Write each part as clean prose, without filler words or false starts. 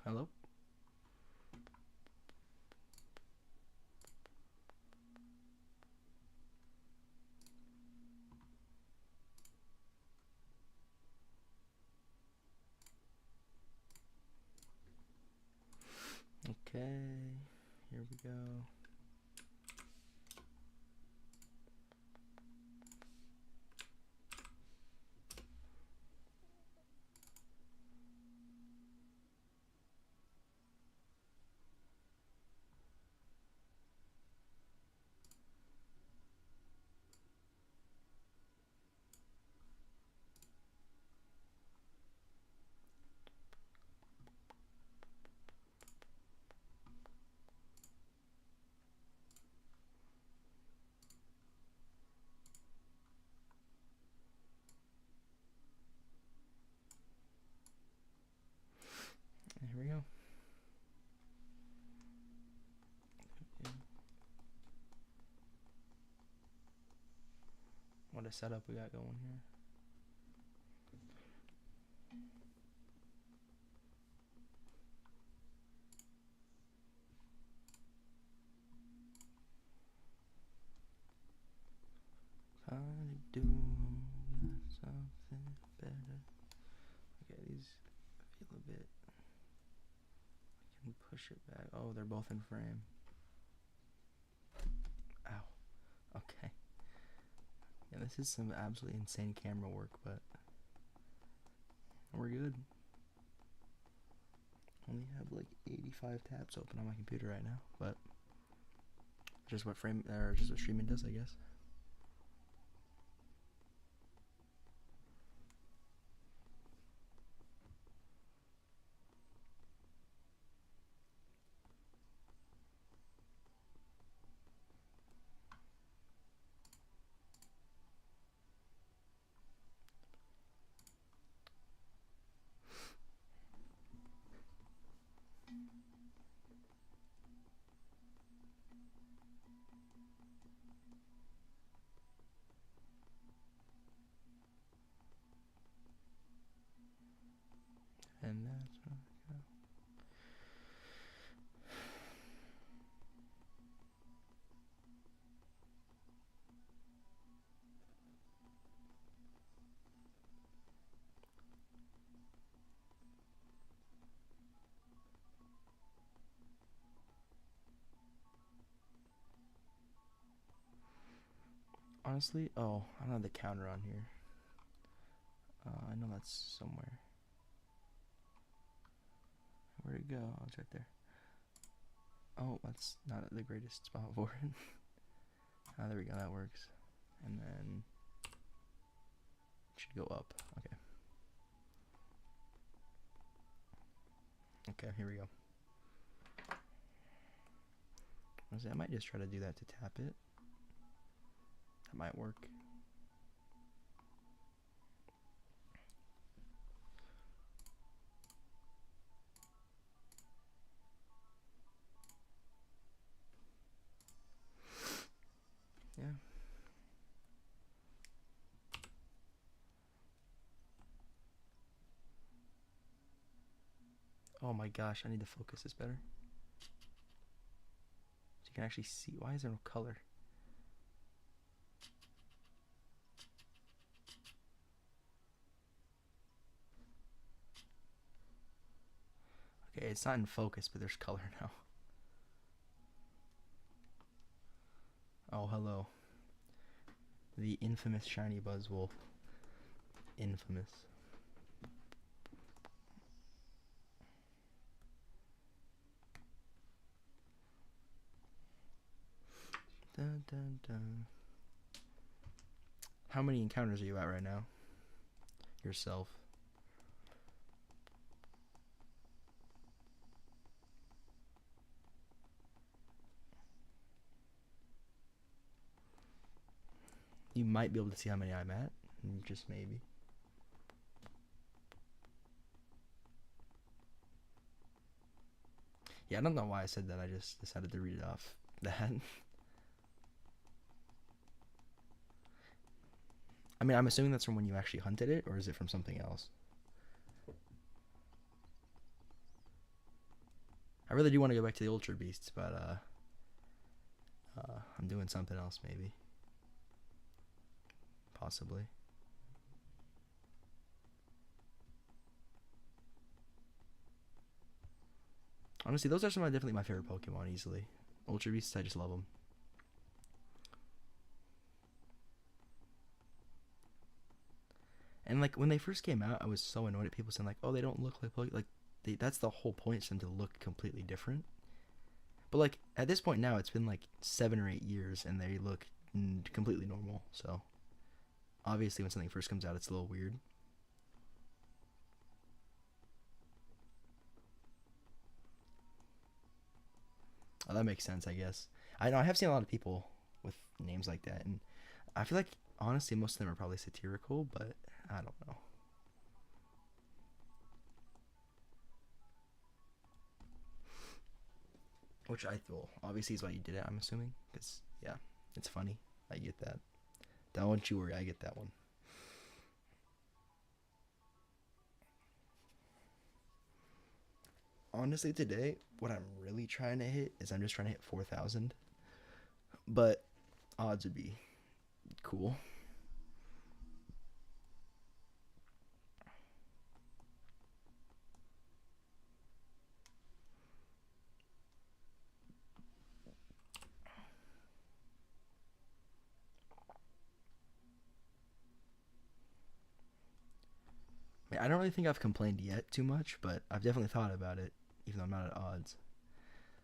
Hello? Okay, here we go. Here we go. What a setup we got going here. I do something better. Okay, these feel a bit. I can push it back. Oh, they're both in frame. Ow. Okay. Yeah, this is some absolutely insane camera work, but we're good. Only have like 85 tabs open on my computer right now, but just what streaming does, I guess. And that's what I go. Honestly, oh, I don't have the counter on here. I know that's somewhere. Where'd it go? Oh, it's right there. Oh, that's not the greatest spot for it. There we go, that works. And then it should go up. Okay. Okay, here we go. I might just try to do that to tap it. That might work. Yeah. Oh my gosh, I need to focus this better. So you can actually see. Why is there no color? Okay, it's not in focus, but there's color now. Oh, hello. The infamous shiny Buzzwole. Infamous. Dun, dun, dun. How many encounters are you at right now? Yourself. You might be able to see how many I'm at. Just maybe. Yeah, I don't know why I said that. I just decided to read it off that. I mean, I'm assuming that's from when you actually hunted it, or is it from something else? I really do want to go back to the Ultra Beasts, but I'm doing something else maybe. Possibly. Honestly, those are definitely my favorite Pokemon easily. Ultra Beasts, I just love them. And like when they first came out, I was so annoyed at people saying like, "Oh, they don't look like Pokemon." Like that's the whole point, is them to look completely different. But like at this point now, it's been like 7 or 8 years, and they look completely normal. So obviously, when something first comes out, it's a little weird. Oh, that makes sense, I guess. I know I have seen a lot of people with names like that, and I feel like honestly most of them are probably satirical, but I don't know. Which I feel obviously is why you did it. I'm assuming because yeah, it's funny. I get that. Don't you worry, I get that one. Honestly, today what I'm really trying to hit is I'm just trying to hit 4,000, but odds would be cool. I mean, I don't really think I've complained yet too much, but I've definitely thought about it, even though I'm not at odds.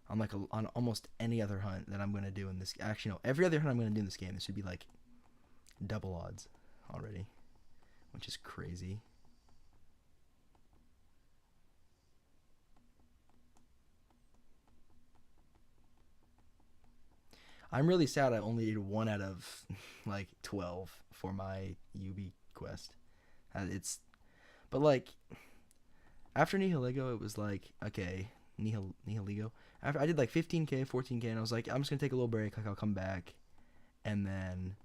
On like on almost any other hunt that I'm gonna do in this. Actually, no, every other hunt I'm gonna do in this game, this would be like double odds already, which is crazy. I'm really sad I only did one out of like 12 for my UB quest. It's but like after Nihiligo, it was like okay, Nihiligo. After I did like 15k, 14k, and I was like, I'm just gonna take a little break. Like I'll come back, and then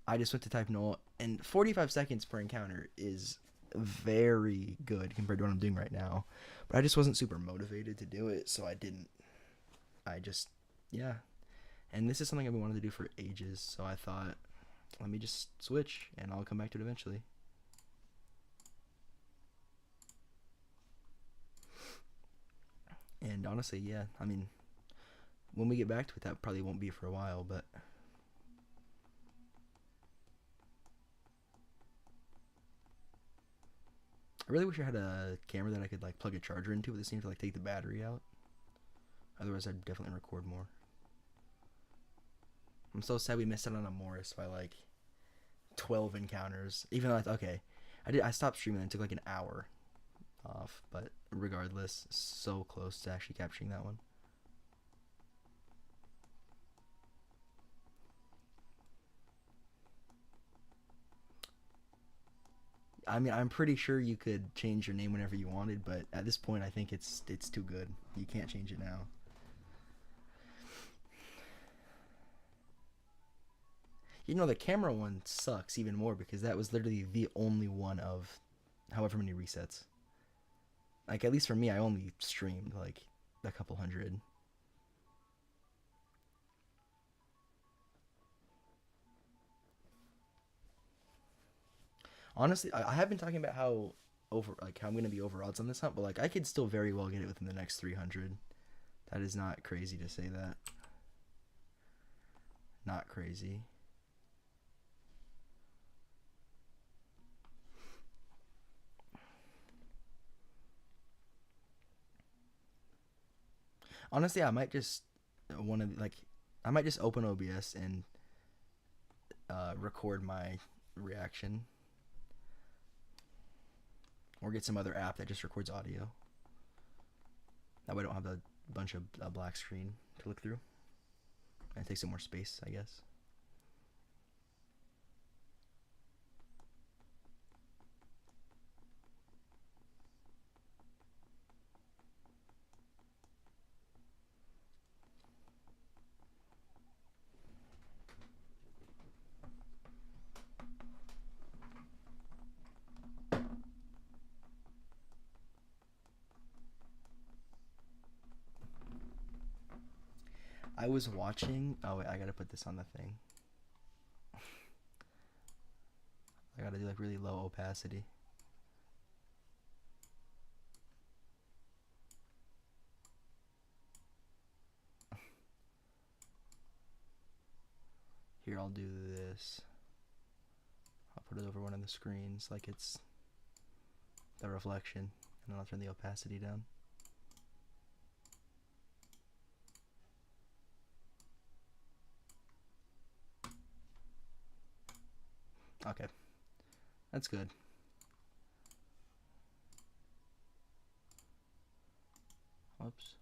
I just went to type null, and 45 seconds per encounter is very good compared to what I'm doing right now. But I just wasn't super motivated to do it, so I didn't. I just yeah. And this is something I've been wanting to do for ages, so I thought, let me just switch, and I'll come back to it eventually. And honestly, yeah, I mean, when we get back to it, that probably won't be for a while, but I really wish I had a camera that I could like plug a charger into, but this seems to like take the battery out. Otherwise, I'd definitely record more. I'm so sad we missed out on a Morris by like 12 encounters. Even though okay, I stopped streaming and it took like an hour off, but regardless, so close to actually capturing that one. I mean, I'm pretty sure you could change your name whenever you wanted, but at this point, I think it's too good. You can't change it now. You know, the camera one sucks even more because that was literally the only one of however many resets. Like, at least for me, I only streamed like a couple hundred. Honestly, I have been talking about how how I'm gonna be over odds on this hunt, but like I could still very well get it within the next 300. That is not crazy to say that. Not crazy. Honestly, I might just one of like I might just open OBS and record my reaction, or get some other app that just records audio. That way, I don't have a bunch of black screen to look through, and it takes up more space, I guess. I was watching. Oh wait, I gotta put this on the thing. I gotta do like really low opacity. Here, I'll do this. I'll put it over one of the screens like it's the reflection, and then I'll turn the opacity down. Okay, that's good. Whoops.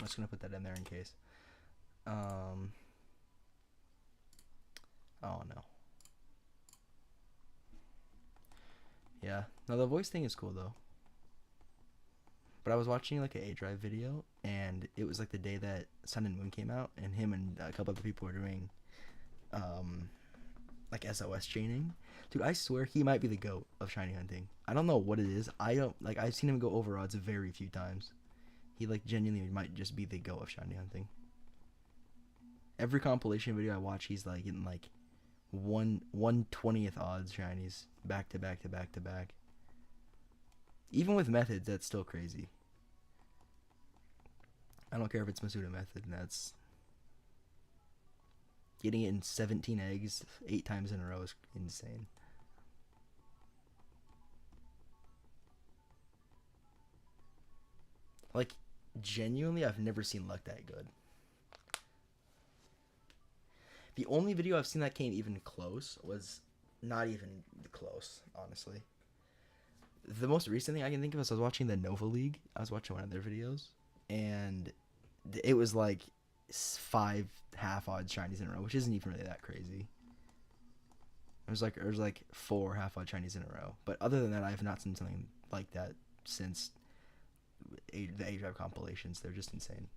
I'm just gonna put that in there in case. Oh no. Yeah. No, the voice thing is cool though. But I was watching like an A Drive video, and it was like the day that Sun and Moon came out, and him and a couple other people were doing like SOS chaining. Dude, I swear he might be the GOAT of shiny hunting. I don't know what it is. I don't like. I've seen him go over odds very few times. He like genuinely might just be the GOAT of shiny hunting. Every compilation video I watch, he's like getting like 1/20th odds shinies back to back to back to back. Even with methods, that's still crazy. I don't care if it's Masuda method, and that's getting it in 17 eggs 8 times in a row is insane. Like, genuinely, I've never seen luck that good. The only video I've seen that came even close was not even close, honestly. The most recent thing I can think of is I was watching the Nova League. I was watching one of their videos, and it was like 5 half odds shinies in a row, which isn't even really that crazy. It was like 4 half odd shinies in a row. But other than that, I have not seen something like that since the A Drive compilations. They're just insane.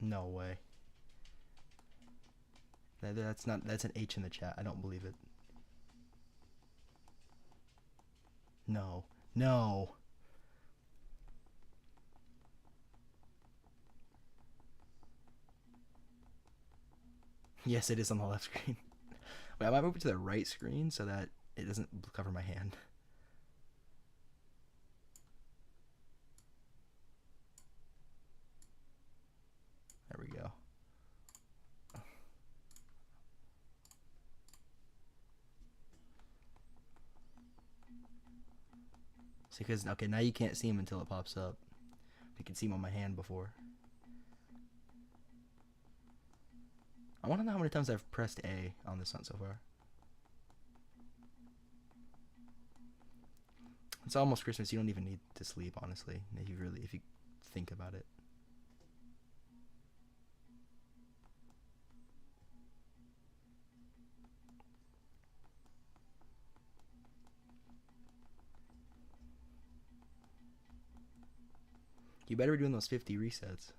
No way. That's an H in the chat. I don't believe it. No. No. Yes, it is on the left screen. Wait, I might move it to the right screen so that it doesn't cover my hand. There we go. See, because, okay, now you can't see him until it pops up. You can see him on my hand before. I want to know how many times I've pressed A on this hunt so far. It's almost Christmas. You don't even need to sleep, honestly, if you think about it. You better be doing those 50 resets.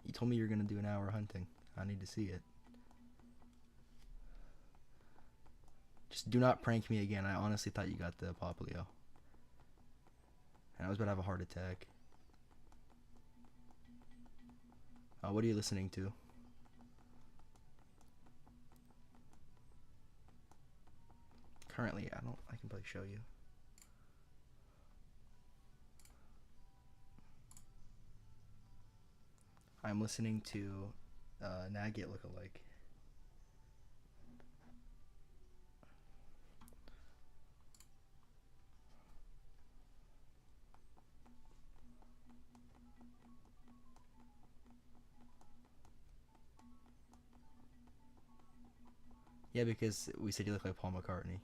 You told me you're gonna do an hour hunting. I need to see it. Just do not prank me again. I honestly thought you got the Poplio. And I was about to have a heart attack. What are you listening to? Currently, I can probably show you. I'm listening to Nagit Lookalike. Yeah, because we said you look like Paul McCartney.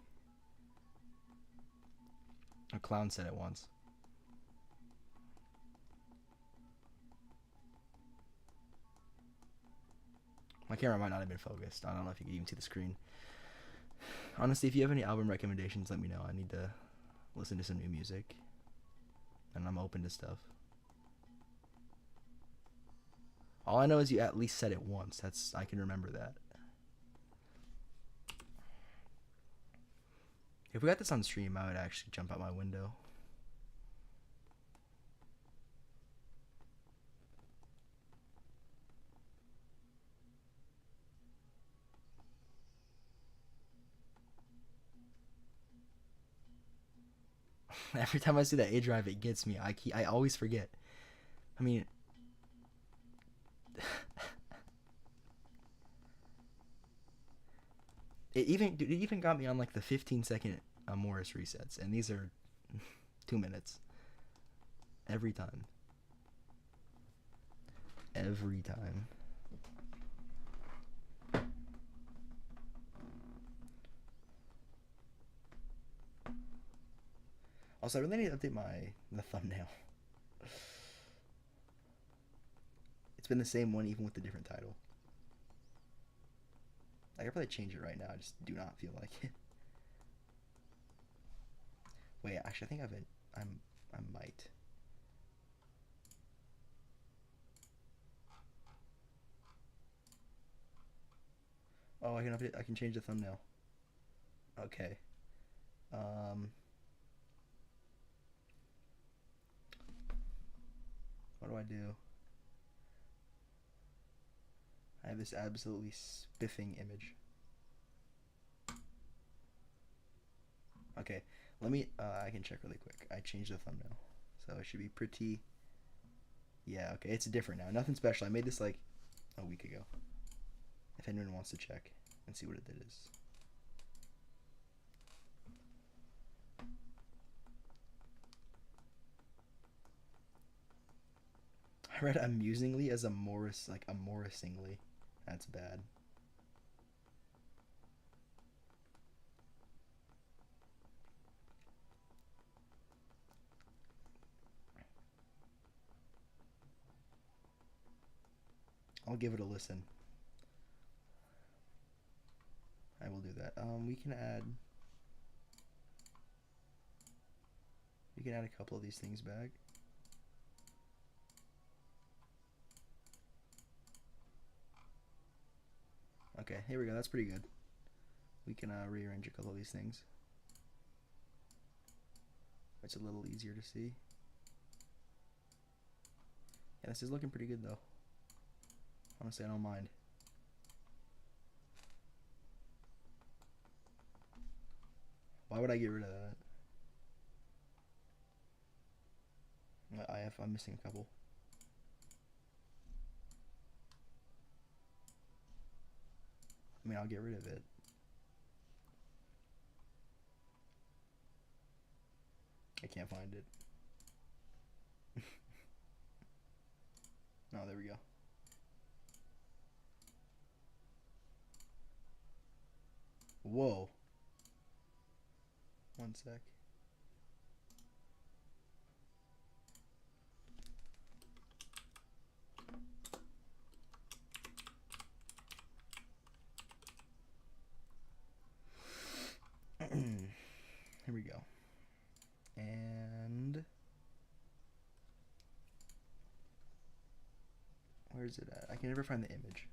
A clown said it once. My camera might not have been focused. I don't know if you can even see the screen. Honestly, if you have any album recommendations, let me know. I need to listen to some new music. And I'm open to stuff. All I know is you at least said it once. I can remember that. If we got this on stream, I would actually jump out my window. Every time I see that A drive, it gets me. I always forget. I mean, it even got me on like the 15-second Morris resets, and these are 2 minutes every time. Every time. Also, I really need to update the thumbnail. It's been the same one even with the different title. I could probably change it right now. I just do not feel like it. Wait, actually, I think I might. Oh, I can update. I can change the thumbnail. Okay. What do I do? I have this absolutely spiffing image. Okay, let me. I can check really quick. I changed the thumbnail, so it should be pretty. Yeah. Okay, it's different now. Nothing special. I made this like a week ago. If anyone wants to check and see what it is. I read amusingly as a Morris, like a Morrisingly. That's bad. I'll give it a listen. I will do that. We can add a couple of these things back. Okay, here we go. That's pretty good. We can rearrange a couple of these things. It's a little easier to see. Yeah, this is looking pretty good though. Honestly, I don't mind. Why would I get rid of that? I'm missing a couple. I mean, I'll get rid of it. I can't find it. No, there we go. Whoa. One sec. Here we go. And where's it at? I can never find the image.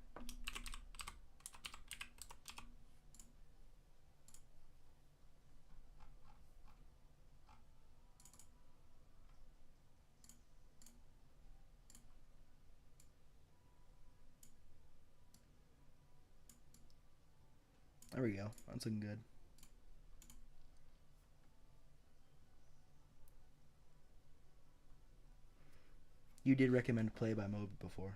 There we go. That's looking good. You did recommend Play by Moby before.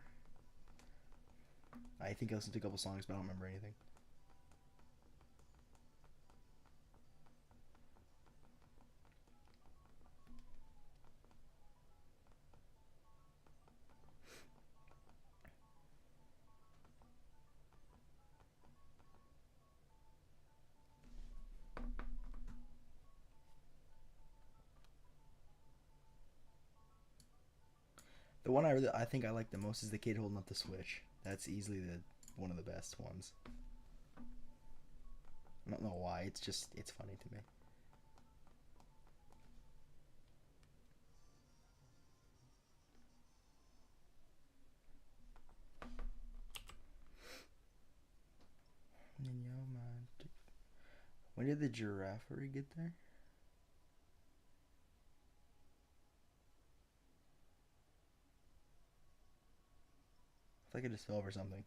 I think I listened to a couple songs, but I don't remember anything. The one I think I like the most is the kid holding up the Switch. That's easily one of the best ones. I don't know why. It's funny to me. When did the giraffe get there? It's like it just fell over something.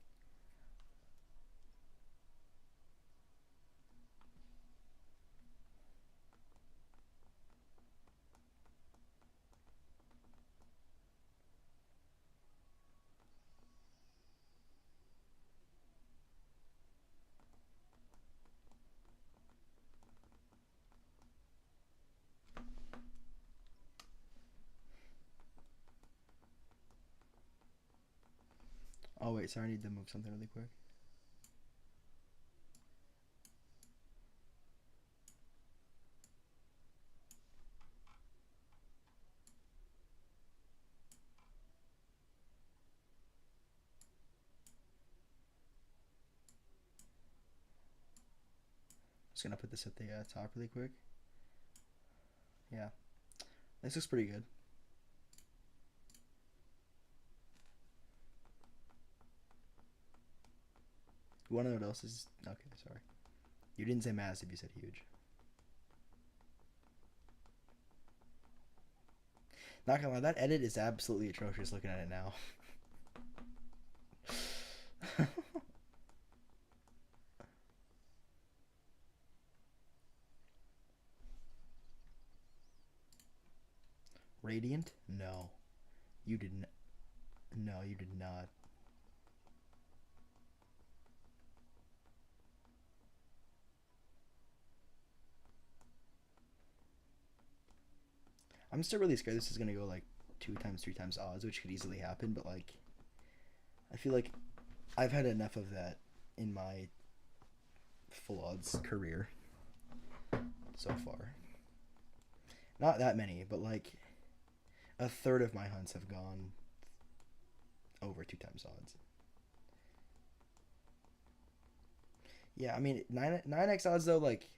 Oh wait, sorry, I need to move something really quick. Just gonna put this at the top really quick. Yeah, this looks pretty good. You wanna know what else is? Okay, sorry. You didn't say massive, you said huge. Not gonna lie, that edit is absolutely atrocious looking at it now. Radiant? No. You didn't. No, you did not. I'm still really scared this is gonna go like 2 times, 3 times odds, which could easily happen, but like, I feel like I've had enough of that in my full odds career so far. Not that many, but like a third of my hunts have gone over 2 times odds. Yeah, I mean nine x odds though, like,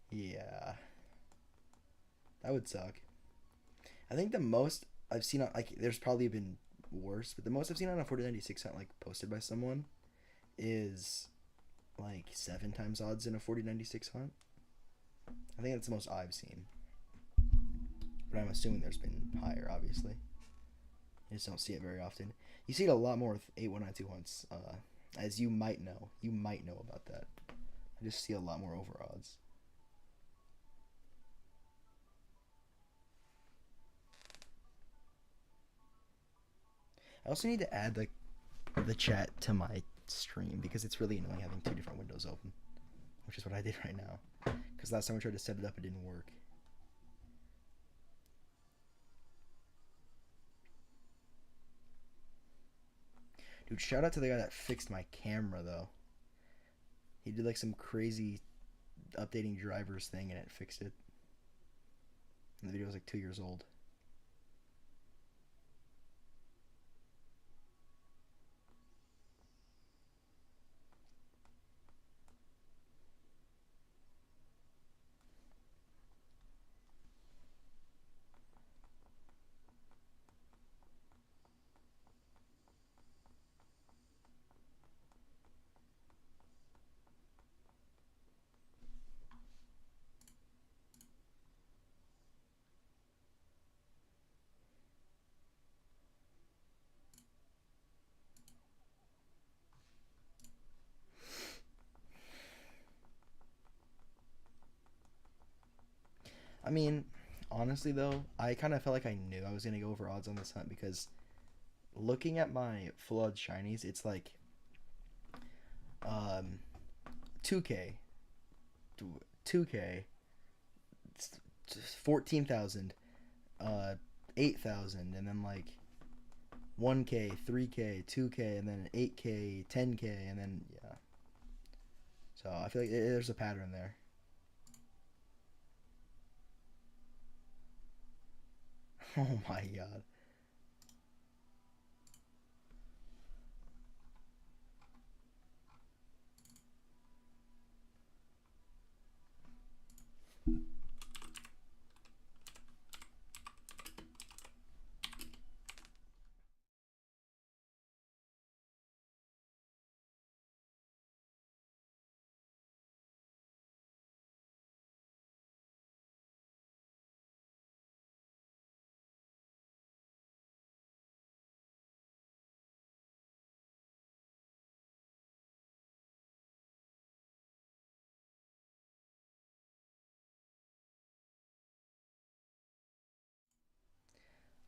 yeah, that would suck. I think the most I've seen on, like, there's probably been worse, but the most I've seen on a 4096 hunt like posted by someone is like 7 times odds in a 4096 hunt. I think that's the most I've seen, but I'm assuming there's been higher. Obviously, you just don't see it very often. You see it a lot more with 8192 hunts, as you might know. You might know about that. I just see a lot more over odds. I also need to add the chat to my stream because it's really annoying having 2 different windows open, which is what I did right now. Because last time I tried to set it up, it didn't work. Dude, shout out to the guy that fixed my camera though. He did like some crazy updating drivers thing and it fixed it. And the video was like 2 years old. I mean, honestly though, I kind of felt like I knew I was gonna go over odds on this hunt because looking at my full odds shinies, it's like 2K, 2K, 14,000, 8,000, and then like 1K, 3K, 2K, and then 8K, 10K, and then yeah. So I feel like there's a pattern there. Oh my god.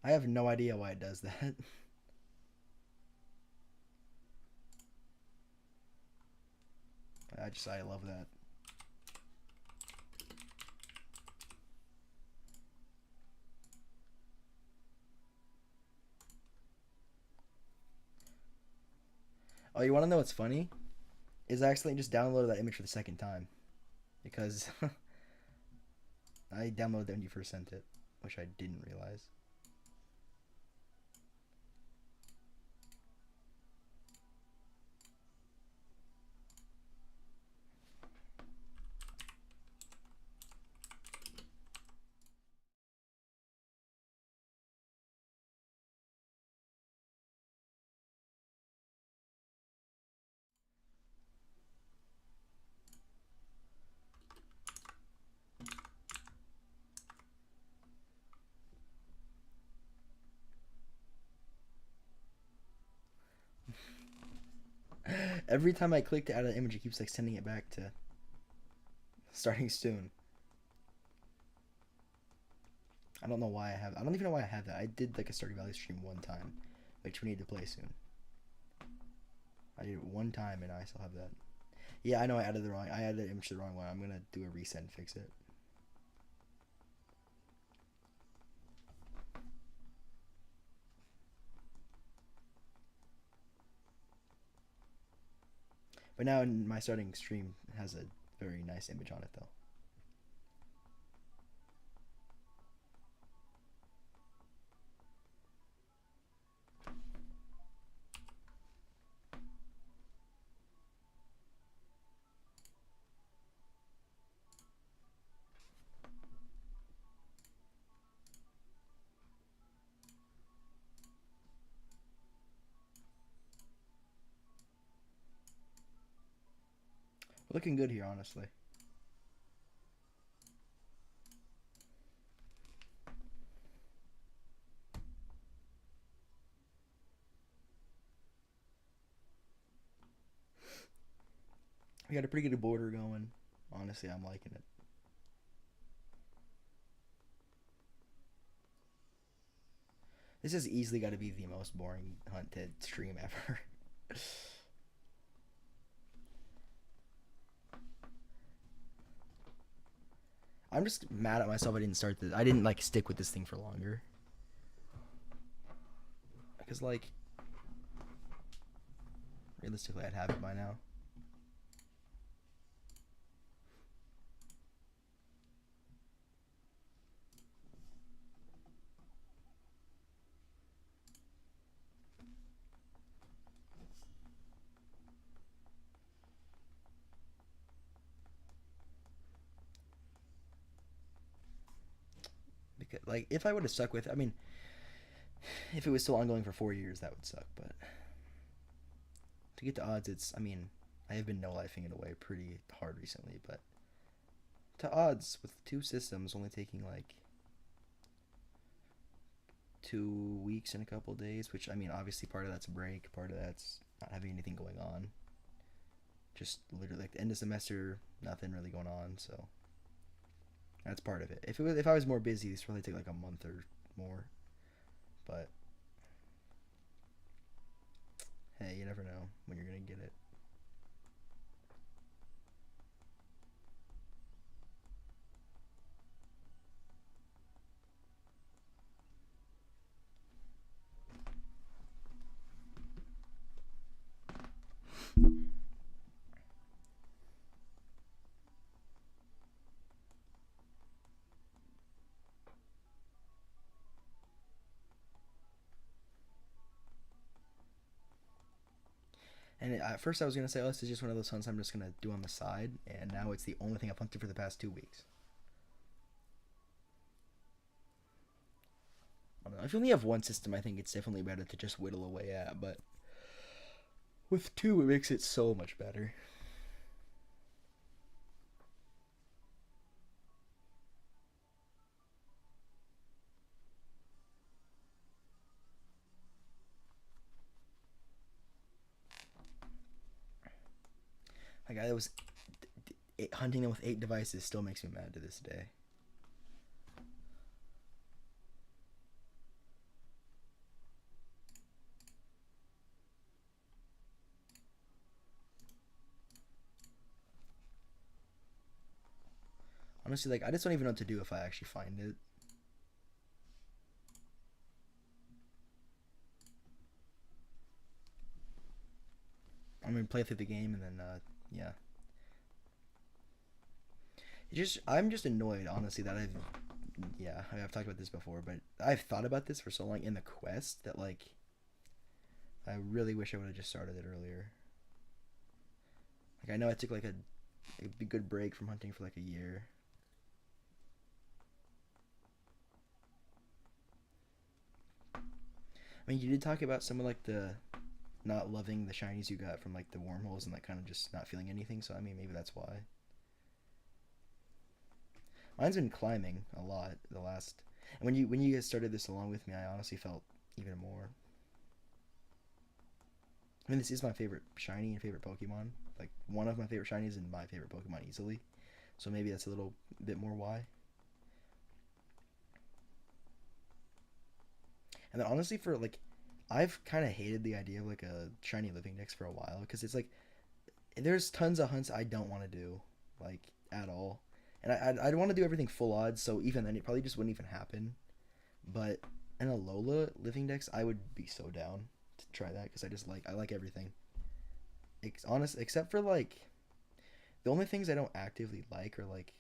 I have no idea why it does that. I love that. Oh, you want to know what's funny? Is I accidentally just downloaded that image for the second time because I downloaded it when you first sent it, which I didn't realize. Every time I click to add an image, it keeps like sending it back to starting soon. I don't know why I have. I don't even know why I have that. I did like a Stardew Valley stream one time, which we need to play soon. I did it one time and I still have that. Yeah, I know I added the wrong. I added the image to the wrong one. I'm gonna do a reset and fix it. But now in my starting stream has a very nice image on it though. Looking good here, honestly. We got a pretty good border going. Honestly, I'm liking it. This has easily got to be the most boring hunted stream ever. I'm just mad at myself. I didn't start this. I didn't like stick with this thing for longer. Because like, realistically, I'd have it by now. Because like, if I would have stuck with, I mean, if it was still ongoing for 4 years, that would suck. But to get to odds, it's. I mean, I have been no lifing it away pretty hard recently, but to odds with 2 systems only taking like 2 weeks and a couple days, which I mean, obviously part of that's a break, part of that's not having anything going on. Just literally like the end of semester, nothing really going on, so that's part of it. If I was more busy, this would probably take like a month or more. But hey, you never know when you're gonna get it. And at first I was gonna say, oh, this is just one of those hunts I'm just gonna do on the side, and now it's the only thing I've hunted for the past 2 weeks. I don't know. If you only have one system, I think it's definitely better to just whittle away at. But with two, it makes it so much better. Like I was hunting them with 8 devices still makes me mad to this day. Honestly, like, I just don't even know what to do if I actually find it. I'm gonna play through the game and then, yeah. I'm just annoyed, honestly, that yeah, I've talked about this before, but I've thought about this for so long in the quest that, like, I really wish I would have just started it earlier. Like, I know I took, like, a good break from hunting for, like, a year. I mean, you did talk about some of, like, the not loving the shinies you got from, like, the wormholes and, like, kind of just not feeling anything, so, I mean, maybe that's why. Mine's been climbing a lot the last. And when you guys started this along with me, I honestly felt even more. I mean, this is my favorite shiny and favorite Pokemon. Like one of my favorite shinies and my favorite Pokemon easily. So maybe that's a little bit more why. And then honestly, for like, I've kind of hated the idea of like a shiny living dex for a while because it's like there's tons of hunts I don't want to do, like at all. And I'd want to do everything full odds, so even then it probably just wouldn't even happen. But in a Lola living dex, I would be so down to try that because I like everything. Honest, except for like the only things I don't actively like or like.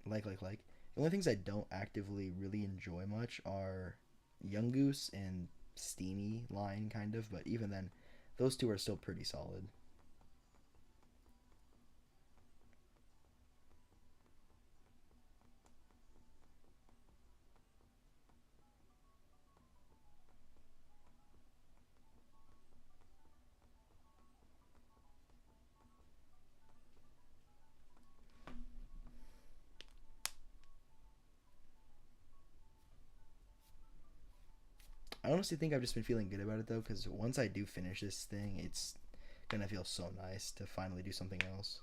The only things I don't actively really enjoy much are Young Goose and Steamy line kind of, but even then, those two are still pretty solid. I honestly think I've just been feeling good about it though, because once I do finish this thing, it's gonna feel so nice to finally do something else.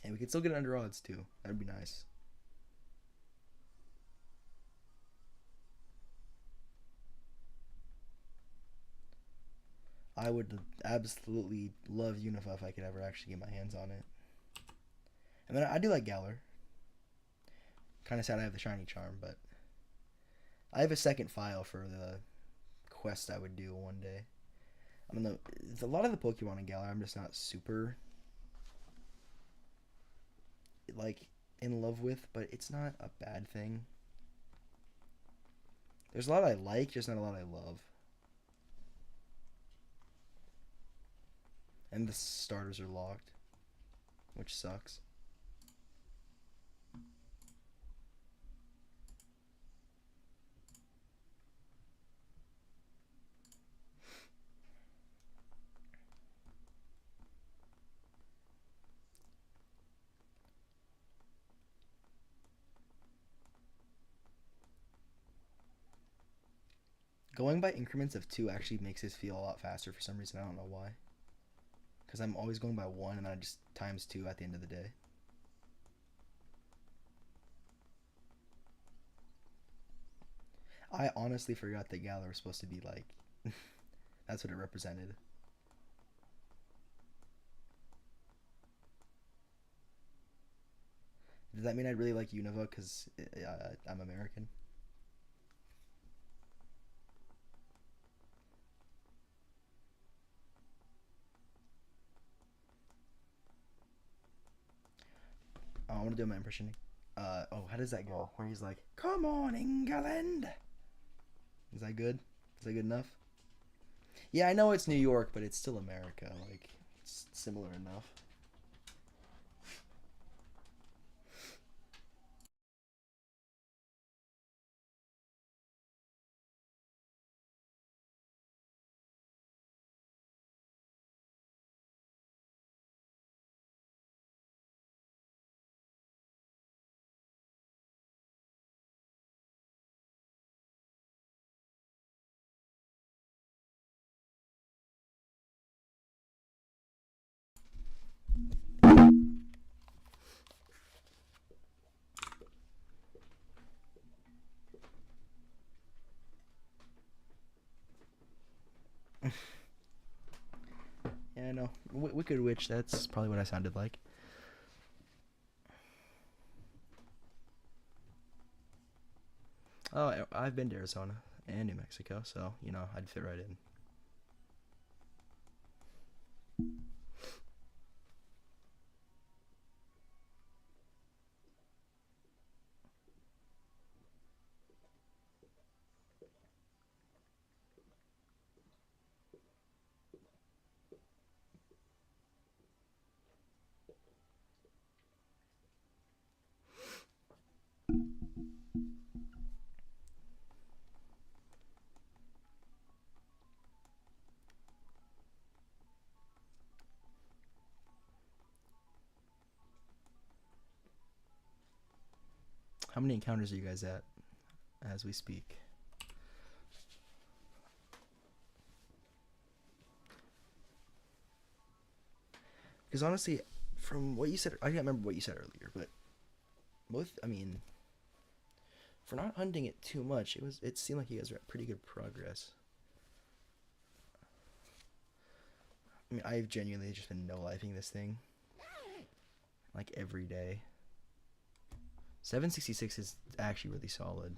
And we can still get it under odds too. That'd be nice. I would absolutely love Unify if I could ever actually get my hands on it. And then I do like Galar. Kind of sad I have the shiny charm, but I have a second file for the quest I would do one day. I don't know. A lot of the Pokemon in Galar I'm just not super like in love with, but it's not a bad thing. There's a lot I like, just not a lot I love. And the starters are locked, which sucks. Going by increments of 2 actually makes this feel a lot faster for some reason. I don't know why. Because I'm always going by 1 and then I just times 2 at the end of the day. I honestly forgot that Galar was supposed to be like. That's what it represented. Does that mean I really like Unova because I'm American? Oh, I want to do my impression. How does that go? Where he's like, "Come on, England." Is that good? Is that good enough? Yeah, I know it's New York, but it's still America. Like, it's similar enough. I know. Wicked Witch, that's probably what I sounded like. Oh, I've been to Arizona and New Mexico, so, you know, I'd fit right in. How many encounters are you guys at as we speak? Because honestly, from what you said, I can't remember what you said earlier, but I mean, for not hunting it too much, it seemed like you guys were at pretty good progress. I mean, I've genuinely just been no-lifing this thing, like, every day. 766 is actually really solid.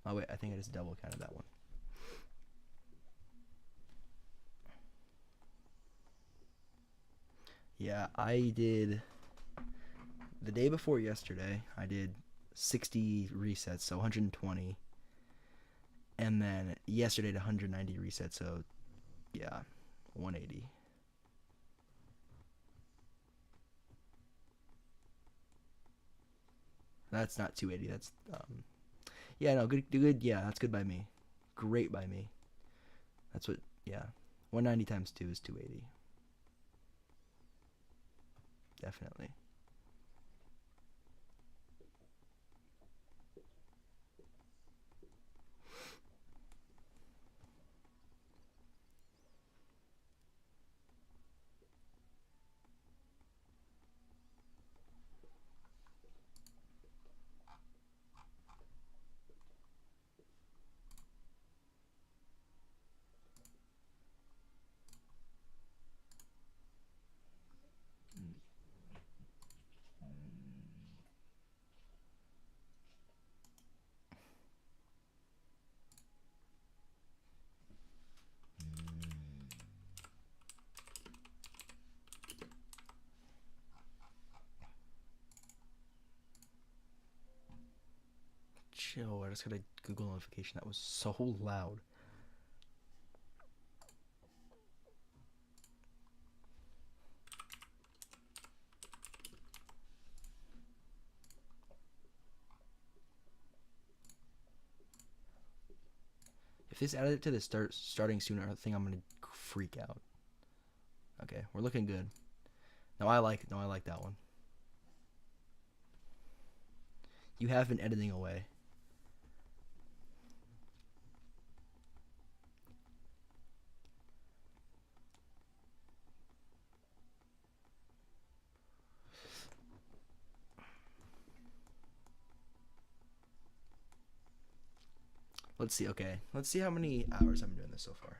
Oh wait, I think I just double counted that one. Yeah, I did the day before yesterday. I did 60 resets, so 120, and then yesterday to 190 resets, so yeah, 180. That's not 280. That's yeah, no, good. Yeah, that's good by me. Great by me. That's what. Yeah, 190 times 2 is 280. Definitely. Chill. I just got a Google notification that was so loud. If this added it to the starting sooner, I think I'm gonna freak out. Okay, we're looking good. No, I like that one. You have been editing away. Let's see. Okay, let's see how many hours I'm doing this so far.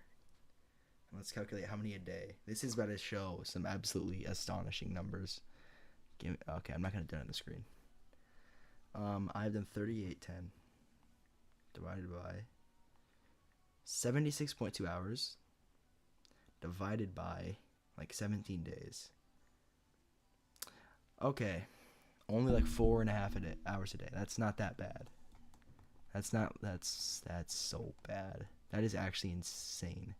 Let's calculate how many a day. This is about to show some absolutely astonishing numbers. Okay, I'm not gonna do it on the screen. I've done 3810 divided by 76.2 hours divided by like 17 days. Okay, only like 4.5 hours a day. That's not that bad. That's so bad. That is actually insane.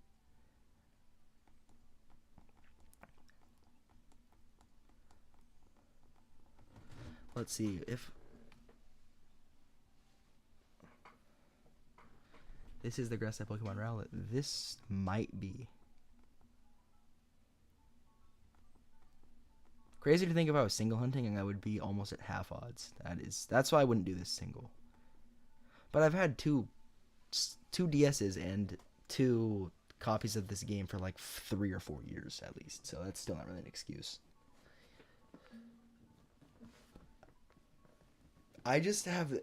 Let's see if this is the grass type Pokemon Rowlet. This might be crazy to think if I was single hunting and I would be almost at half odds. That's why I wouldn't do this single. But I've had two DSs and 2 copies of this game for like 3 or 4 years at least. So that's still not really an excuse. I just have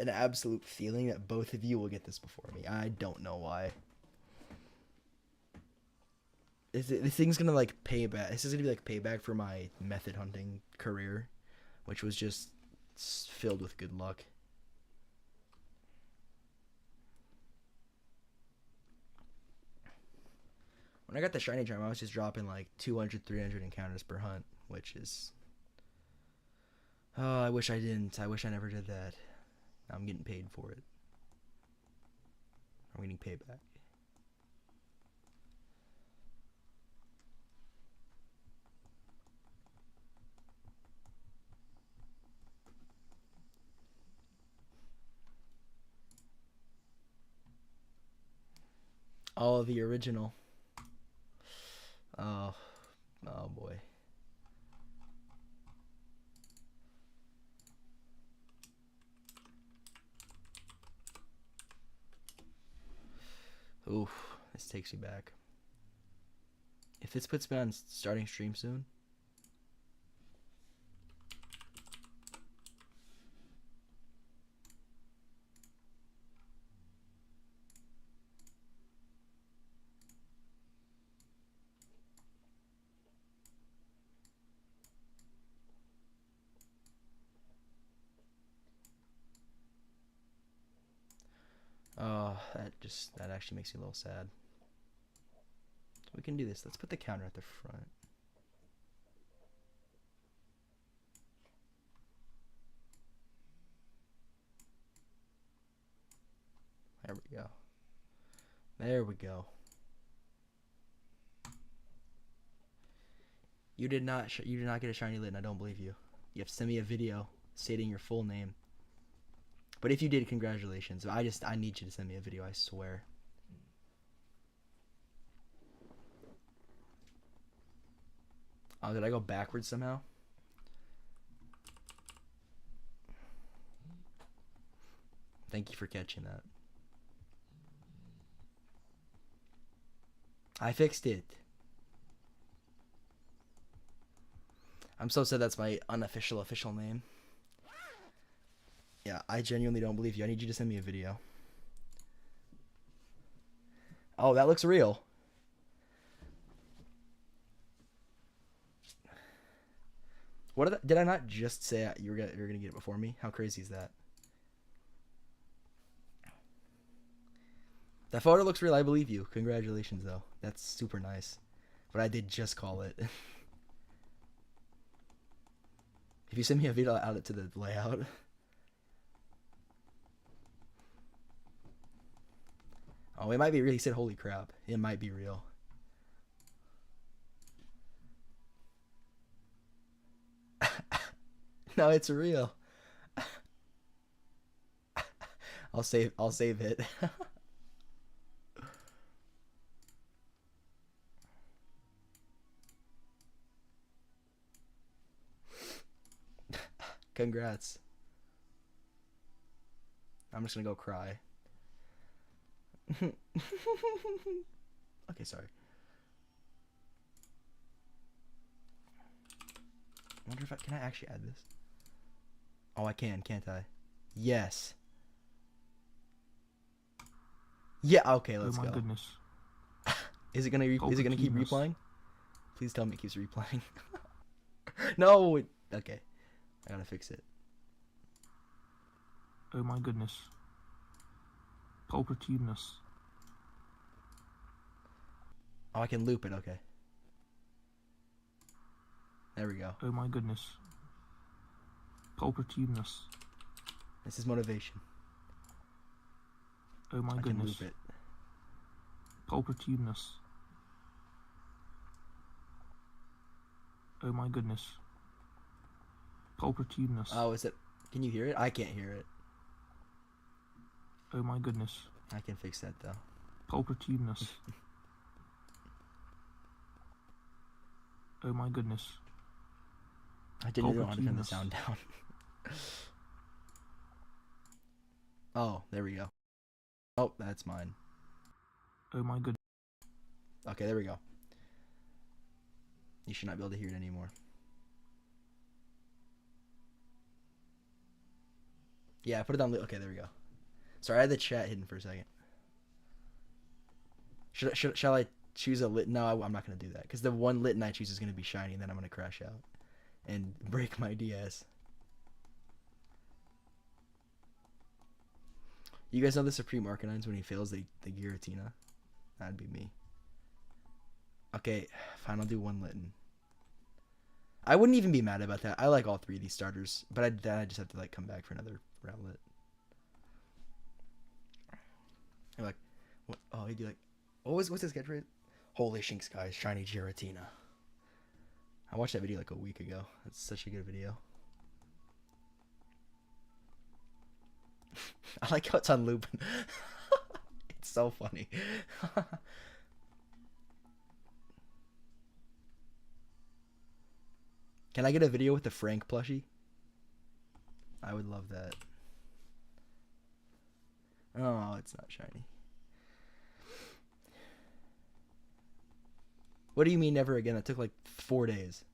an absolute feeling that both of you will get this before me. I don't know why. This thing's gonna like pay back. This is gonna be like payback for my method hunting career, which was just filled with good luck. When I got the shiny charm, I was just dropping like 200, 300 encounters per hunt, which is... Oh, I wish I didn't. I wish I never did that. Now I'm getting paid for it. I'm getting payback. Oh, the original. Oh, oh boy. Oof, this takes you back. If this puts me on starting stream soon. Oh, that actually makes me a little sad. We can do this. Let's put the counter at the front. There we go. There we go. You did not get a shiny lit, and I don't believe you. You have to send me a video stating your full name. But if you did, congratulations. I need you to send me a video, I swear. Oh, did I go backwards somehow? Thank you for catching that. I fixed it. I'm so sad that's my unofficial official name. Yeah, I genuinely don't believe you. I need you to send me a video. Oh, that looks real. Did I not just say you're gonna get it before me? How crazy is that? That photo looks real. I believe you. Congratulations, though. That's super nice. But I did just call it. If you send me a video, I'll add it to the layout. Oh, it might be real. He said, holy crap. It might be real. No, it's real. I'll save it. Congrats. I'm just gonna go cry. Okay, sorry. I wonder if can I actually add this? Oh, I can, can't I? Yes. Yeah. Okay, let's go. Oh my goodness. Is it gonna keep replaying? Please tell me it keeps replaying. No. Okay. I gotta fix it. Oh my goodness. Opportuneness. Oh, I can loop it. Okay. There we go. Oh my goodness. Opportuneness. This is motivation. Oh my goodness. I can loop it. Opportuneness. Oh my goodness. Opportuneness. Oh, is it? Can you hear it? I can't hear it. Oh my goodness. I can fix that though. Opportuneness. Oh my goodness. I didn't want to turn the sound down. Oh, there we go. Oh, that's mine. Oh my goodness. Okay, there we go. You should not be able to hear it anymore. Yeah, put it on. Okay, there we go. Sorry, I had the chat hidden for a second. Shall I choose a lit? No, I'm not gonna do that because the one Litten I choose is gonna be shiny, and then I'm gonna crash out and break my DS. You guys know the Supreme Arcanines when he fails the Giratina? That'd be me. Okay, fine. I'll do one Litten. I wouldn't even be mad about that. I like all three of these starters, but I just have to like come back for another Rowlet. I'm like, what? Oh, he'd be like, what's his catchphrase? Holy Shinx guys, shiny Giratina. I watched that video like a week ago. That's such a good video. I like how it's on loop. It's so funny. Can I get a video with the Frank plushie? I would love that. Oh, it's not shiny. What do you mean never again? That took like 4 days.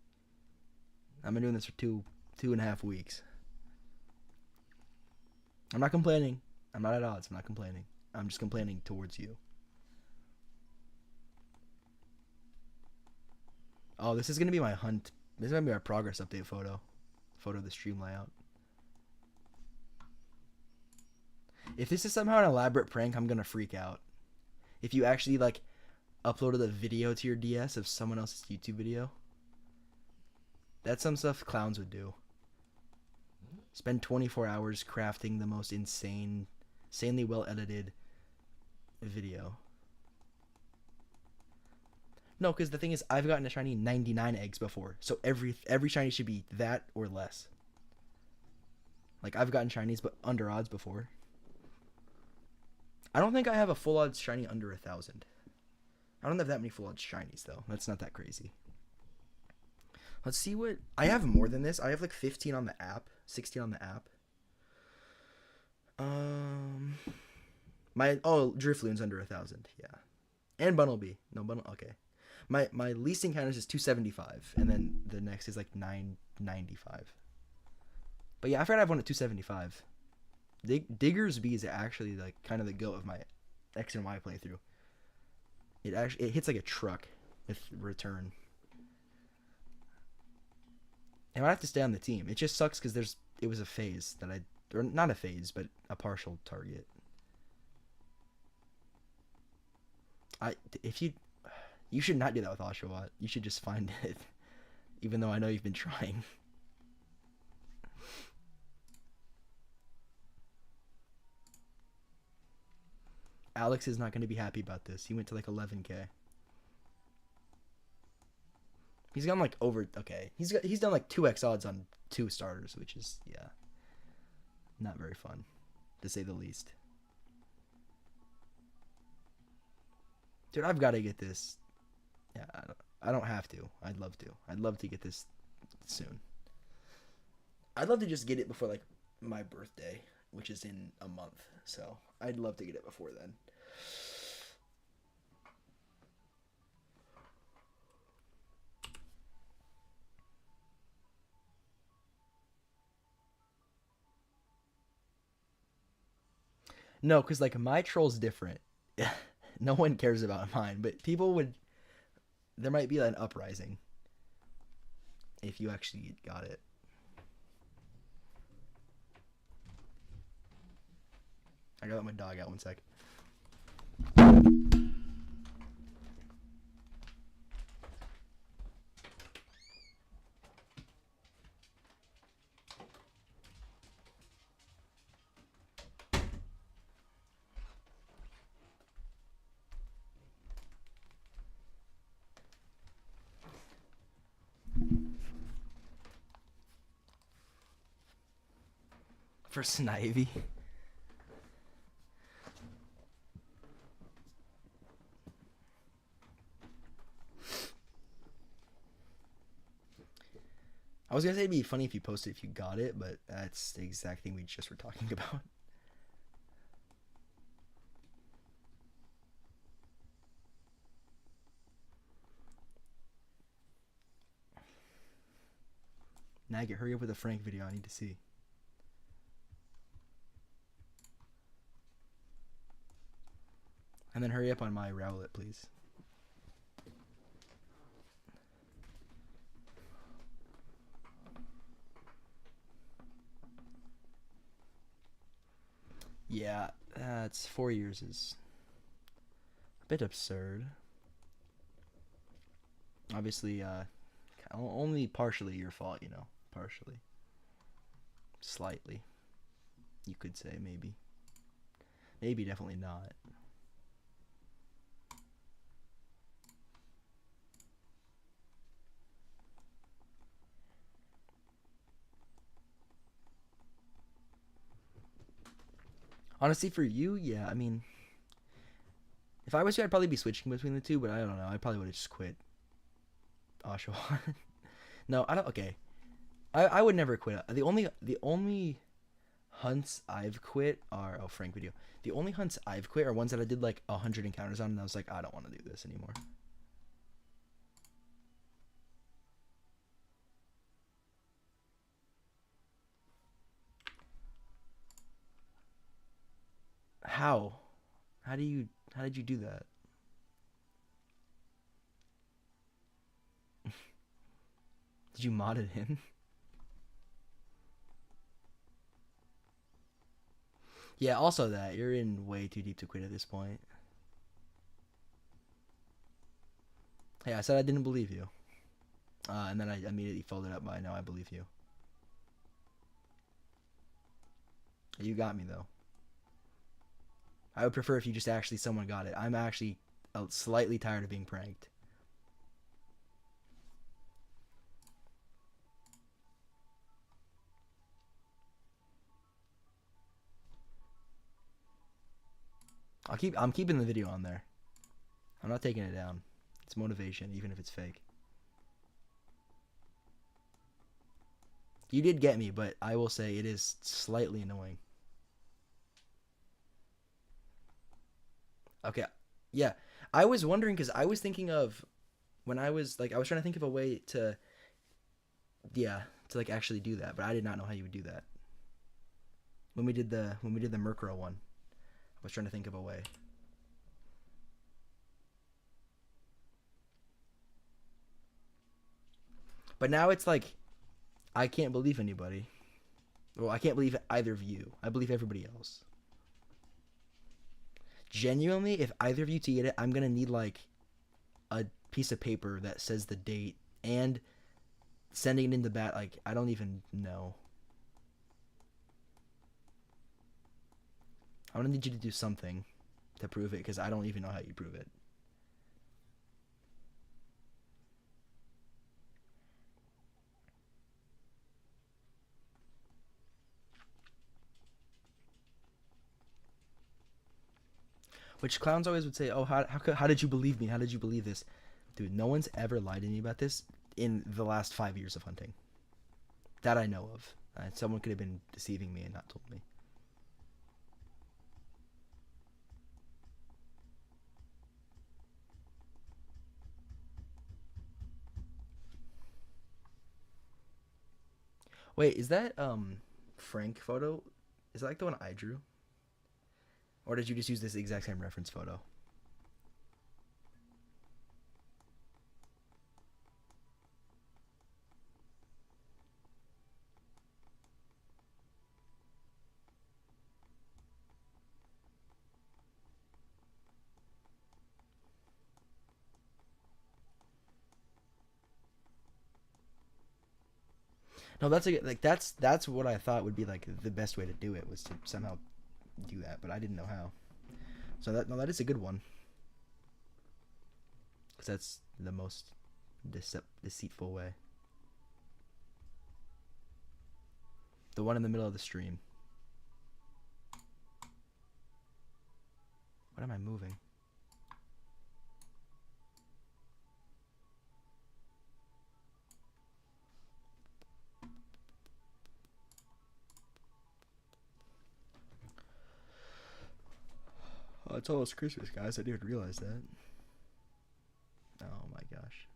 I've been doing this for two and a half weeks. I'm not complaining. I'm not at odds. I'm not complaining. I'm just complaining towards you. Oh, this is gonna be my hunt. This is gonna be our progress update photo. Photo of the stream layout. If this is somehow an elaborate prank, I'm gonna freak out. If you actually like uploaded a video to your DS of someone else's YouTube video, that's some stuff clowns would do. Spend 24 hours crafting the most insanely well edited video. No, because the thing is, I've gotten a shiny 99 eggs before, so every shiny should be that or less. Like I've gotten shinies, but under odds before. I don't think I have a full odds shiny under 1,000. I don't have that many full odds shinies though. That's not that crazy. Let's see what I have more than this. I have like 15 on the app, 16 on the app. My Drifloon's under 1,000. Yeah, and Bunnelby. No Bunnel. Okay. My least encounters is 275, and then the next is like 995. But yeah, I forgot I have one at 275. Digger's B is actually like kind of the goat of my X and Y playthrough. It hits like a truck with return. And I have to stay on the team. It just sucks because it was a phase that or not a phase, but a partial target. You should not do that with Oshawott. You should just find it, even though I know you've been trying. Alex is not going to be happy about this. He went to like 11K. He's gone like over. Okay, he's done like 2x odds on 2 starters, which is not very fun, to say the least. Dude, I've got to get this. Yeah, I don't have to. I'd love to. I'd love to get this soon. I'd love to just get it before like my birthday, which is in a month. So I'd love to get it before then. No, because like my troll's different. No one cares about mine, but people would. There might be an uprising if you actually got it. I gotta let my dog out 1 sec. For Snivy. I was gonna say it'd be funny if you posted if you got it, but that's the exact thing we just were talking about. Nagget, hurry up with the Frank video. I need to see. And then hurry up on my Rowlet, please. Yeah, that's 4 years is a bit absurd. Obviously, only partially your fault, you know. Partially. Slightly. You could say, maybe. Maybe, definitely not. Honestly, for you, yeah, I mean, if I was you, I'd probably be switching between the two, but I don't know. I probably would have just quit Oshawa. No, I don't. Okay, I would never quit. The only hunts I've quit are Frank video. The only hunts I've quit are ones that I did like 100 encounters on, and I was like, I don't want to do this anymore. How? How do you? How did you do that? Did you mod it in? Yeah. Also, that you're in way too deep to quit at this point. Hey, I said I didn't believe you, and then I immediately followed up by, "No, I believe you." You got me though. I would prefer if you just actually someone got it. I'm actually slightly tired of being pranked. I'm keeping the video on there. I'm not taking it down. It's motivation, even if it's fake. You did get me, but I will say it is slightly annoying. Okay, yeah. I was wondering because I was thinking of when I was trying to think of a way to, yeah, to like actually do that, but I did not know how you would do that. When we did the Murkrow one, I was trying to think of a way. But now it's like I can't believe anybody. Well, I can't believe either of you. I believe everybody else. Genuinely, if either of you to get it, I'm gonna need like a piece of paper that says the date and sending it in the bat. Like I don't even know. I'm gonna need you to do something to prove it because I don't even know how you prove it. Which clowns always would say, "Oh, how did you believe me? How did you believe this?" Dude, no one's ever lied to me about this in the last 5 years of hunting that I know of. Someone could have been deceiving me and not told me. Wait, is that Frank photo? Is that like the one I drew? Or did you just use this exact same reference photo? No, that's what I thought would be like the best way to do it was to somehow do that, but I didn't know how. So that is a good one. Cuz that's the most deceitful way. The one in the middle of the stream. What am I moving? Oh, it's almost Christmas, guys. I didn't realize that. Oh my gosh.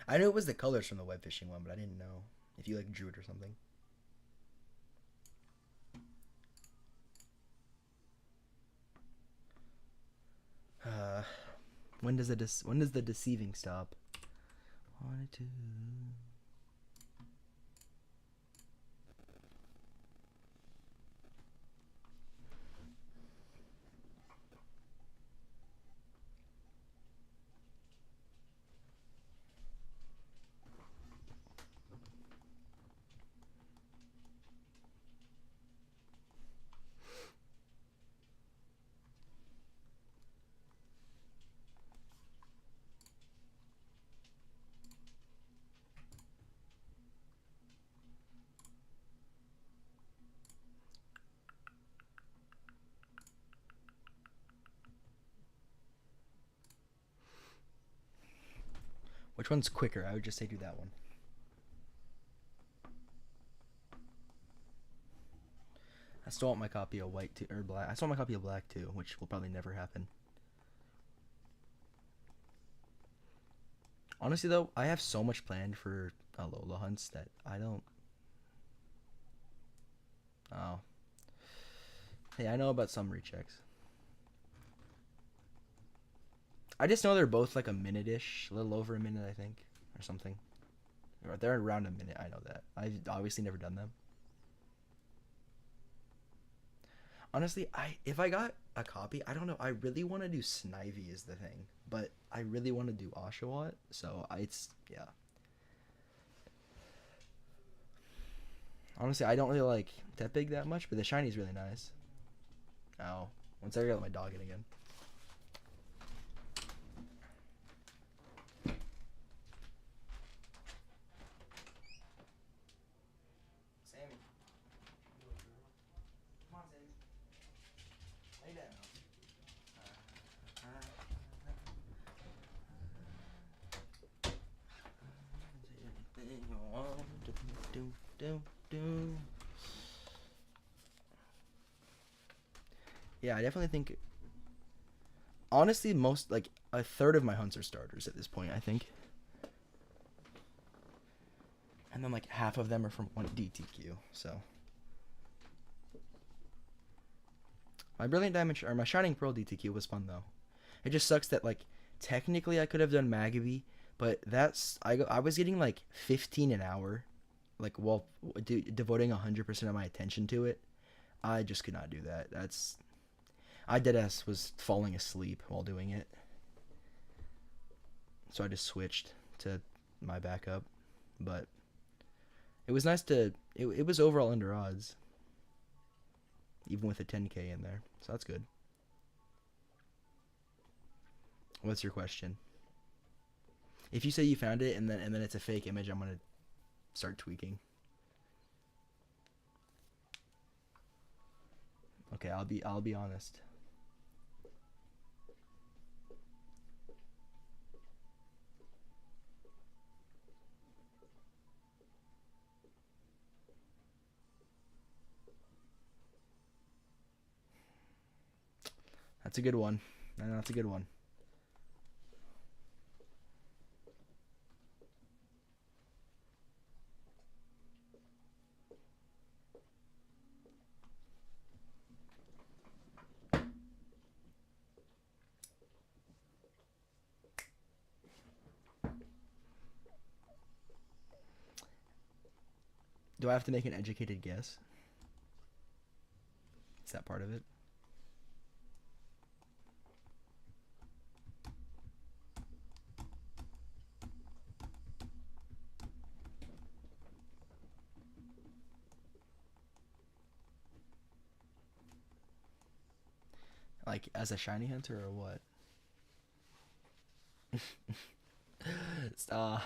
I knew it was the colors from the web fishing one, but I didn't know if you like drew it or something. When does the deceiving stop? 1, 2. Which one's quicker? I would just say do that one. I still want my copy of white too, or black. I still want my copy of black too, which will probably never happen. Honestly, though, I have so much planned for Alola hunts that I don't. Oh, hey, I know about some rechecks. I just know they're both like a minute-ish, a little over a minute, I think, or something. They're around a minute. I know that. I've obviously never done them. Honestly, if I got a copy, I don't know. I really want to do Snivy is the thing, but I really want to do Oshawott. So it's yeah. Honestly, I don't really like Tepig that much, but the shiny is really nice. Oh, once I gotta let my dog in again. Sammy. Come on, Sammy. Lay down. Anything you want. Do. Yeah, I definitely think. Honestly, most like a third of my hunts are starters at this point. I think, and then like half of them are from one DTQ. So my Brilliant Diamond or my Shining Pearl DTQ was fun though. It just sucks that like technically I could have done Magavie, but that's I was getting like 15 an hour, like while devoting 100% of my attention to it. I just could not do that. I deadass was falling asleep while doing it, so I just switched to my backup. But it was nice to it was overall under odds, even with a 10K in there, so that's good. What's your question? If you say you found it and then it's a fake image, I'm gonna start tweaking. Okay, I'll be honest. That's a good one. I know that's a good one. Do I have to make an educated guess? Is that part of it? Like as a shiny hunter or what? Stop.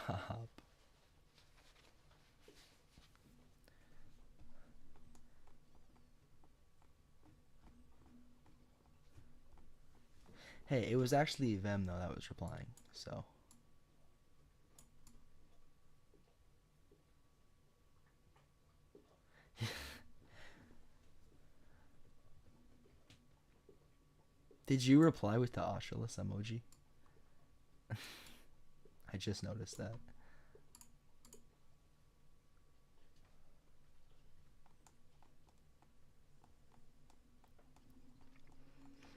Hey, it was actually them though that was replying. So did you reply with the Oculus emoji? I just noticed that.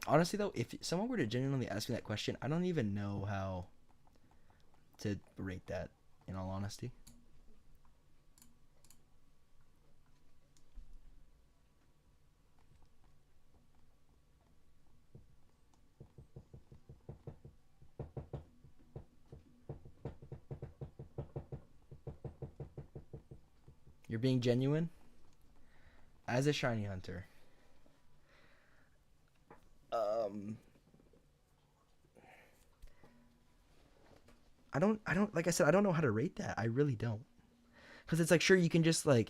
Honestly, though, if someone were to genuinely ask me that question, I don't even know how to rate that, in all honesty. You're being genuine? As a shiny hunter, um, I don't, like I said, I don't know how to rate that. I really don't. Because it's like, sure, you can just, like,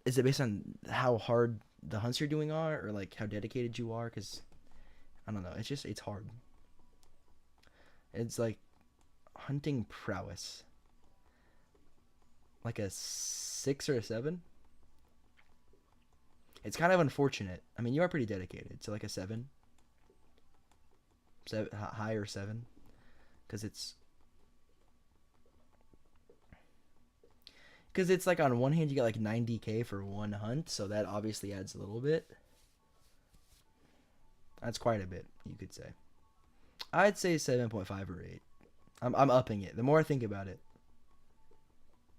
is it based on how hard the hunts you're doing are, or, like, how dedicated you are? Because, I don't know. It's just, it's hard. It's like hunting prowess. Like a 6 or a 7? It's kind of unfortunate. I mean, you are pretty dedicated. So, like a 7? 7 higher 7? Because it's like on one hand you get like 90k for one hunt, so that obviously adds a little bit. That's quite a bit, you could say. I'd say 7.5 or 8. I'm upping it. The more I think about it,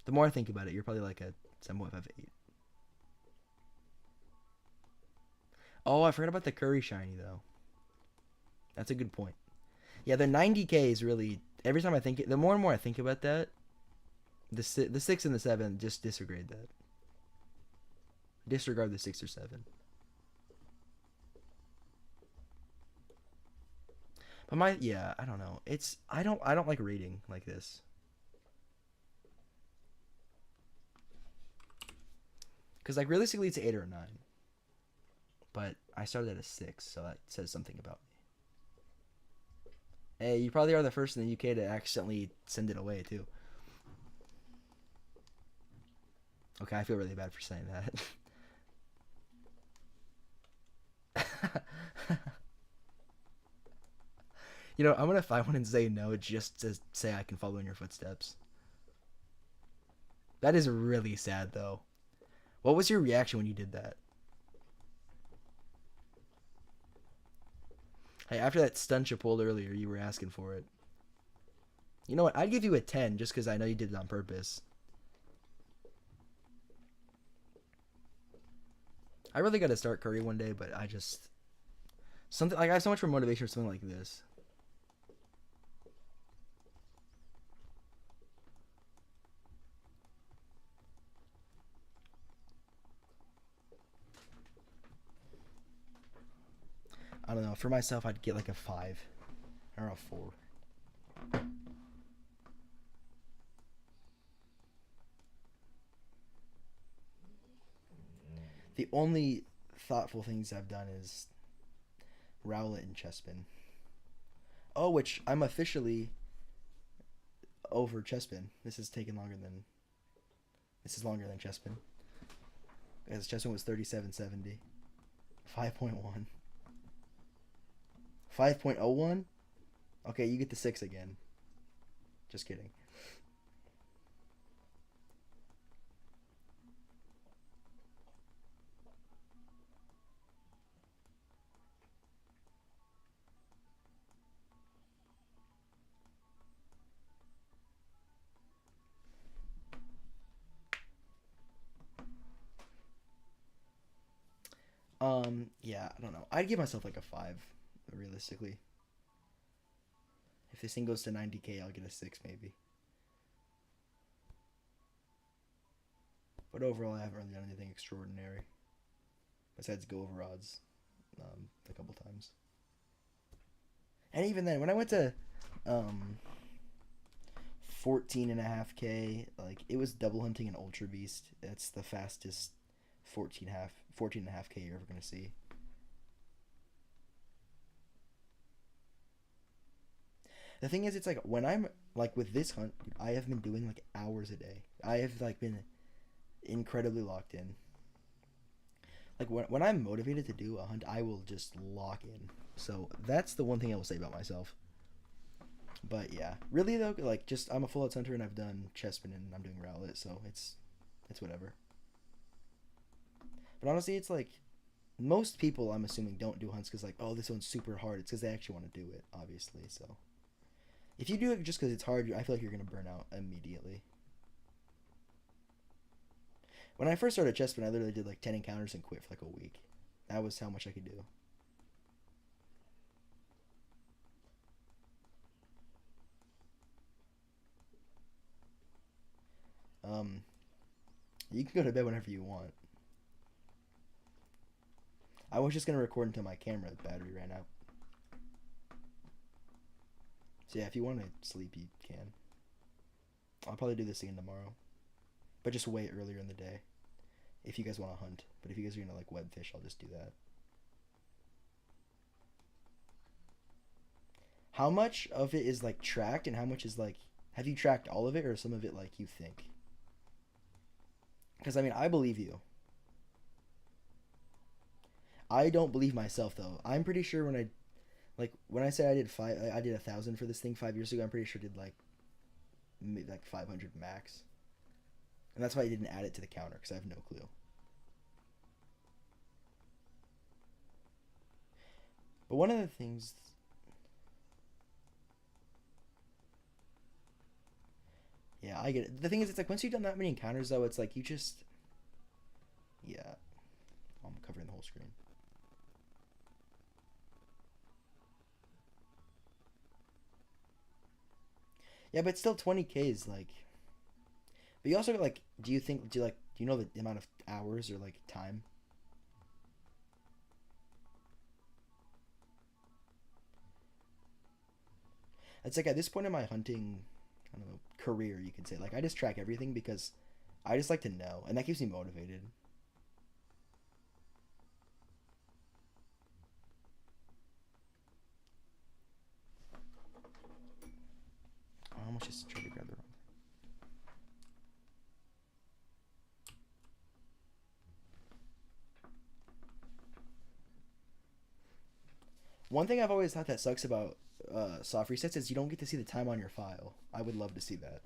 you're probably like a 7.5, 8. Oh, I forgot about the Curry shiny though. That's a good point. Yeah, the 90k is really, every time I think it, the more and more I think about that, the 6 and the 7, just disregard that. Disregard the 6 or 7. But yeah, I don't know. I don't like rating like this. Cuz like realistically it's an 8 or a 9. But I started at a 6, so that says something about me. Hey, you probably are the first in the UK to accidentally send it away too. Okay, I feel really bad for saying that. You know, I'm gonna find one and say no just to say I can follow in your footsteps. That is really sad though. What was your reaction when you did that? Hey, after that stunt you pulled earlier, you were asking for it. You know what? I'd give you a 10 just because I know you did it on purpose. I really got to start Curry one day, but I just something like I have so much more motivation for something like this. I don't know. For myself, I'd get like a 5 or a 4. The only thoughtful things I've done is Rowlet and Chespin. Oh, which I'm officially over Chespin. This is taking longer than. This is longer than Chespin. Because Chespin was 3770. 5.1. 5.01? Okay, you get the 6 again. Just kidding. Yeah, I don't know. I'd give myself like a 5, realistically. If this thing goes to 90k, I'll get a 6 maybe. But overall, I haven't really done anything extraordinary. Besides go over odds a couple times. And even then, when I went to um, 14.5k, like it was double hunting an Ultra Beast. That's the fastest 14.5k you're ever gonna see. The thing is, it's like when I'm like with this hunt, I have been doing like hours a day. I have like been incredibly locked in. Like when I'm motivated to do a hunt, I will just lock in. So that's the one thing I will say about myself. But yeah, really though, like just I'm a full out hunter and I've done Chespin and I'm doing Rowlet, so it's whatever. But honestly, it's like most people, I'm assuming, don't do hunts because like, oh, this one's super hard. It's because they actually want to do it, obviously. So if you do it just because it's hard, I feel like you're gonna burn out immediately. When I first started chessmen, I literally did like 10 encounters and quit for like a week. That was how much I could do. Um, you can go to bed whenever you want. I was just gonna record until my camera battery ran out. So yeah, if you want to sleep, you can. I'll probably do this again tomorrow, but just way earlier in the day. If you guys want to hunt, but if you guys are gonna like web fish, I'll just do that. How much of it is like tracked, and how much is like? Have you tracked all of it, or some of it like you think? Because I mean, I believe you. I don't believe myself though. I'm pretty sure when I said I did I did 1,000 for this thing 5 years ago. I'm pretty sure I did like 500 max, and that's why I didn't add it to the counter because I have no clue. But one of the things, yeah, I get it. The thing is, it's like once you've done that many encounters though, it's like you just, yeah, I'm covering the whole screen. Yeah, but still 20K is like. But you also got like, do you know the amount of hours or like time? It's like at this point in my hunting, I don't know, career, you could say. Like I just track everything because I just like to know, and that keeps me motivated. I almost just tried to grab the wrong. One thing I've always thought that sucks about soft resets is you don't get to see the time on your file. I would love to see that.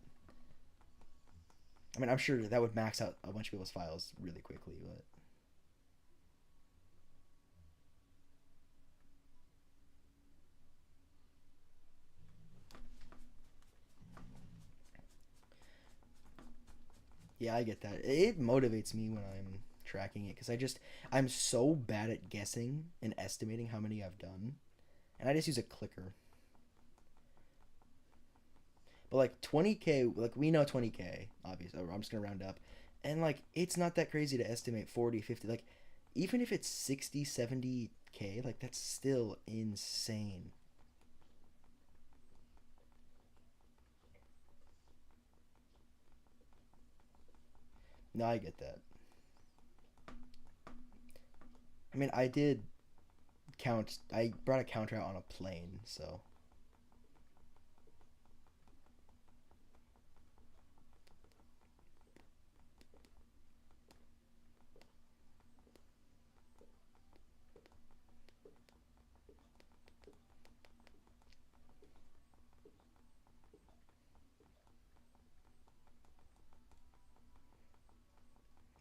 I mean, I'm sure that would max out a bunch of people's files really quickly, but yeah, I get that. It motivates me when I'm tracking it because I'm so bad at guessing and estimating how many I've done, and I just use a clicker. But like 20K, like we know 20K, obviously. I'm just gonna round up, and like it's not that crazy to estimate 40, 50. Like even if it's 60, 70K, like that's still insane. No, I get that. I mean, I did count. I brought a counter out on a plane, so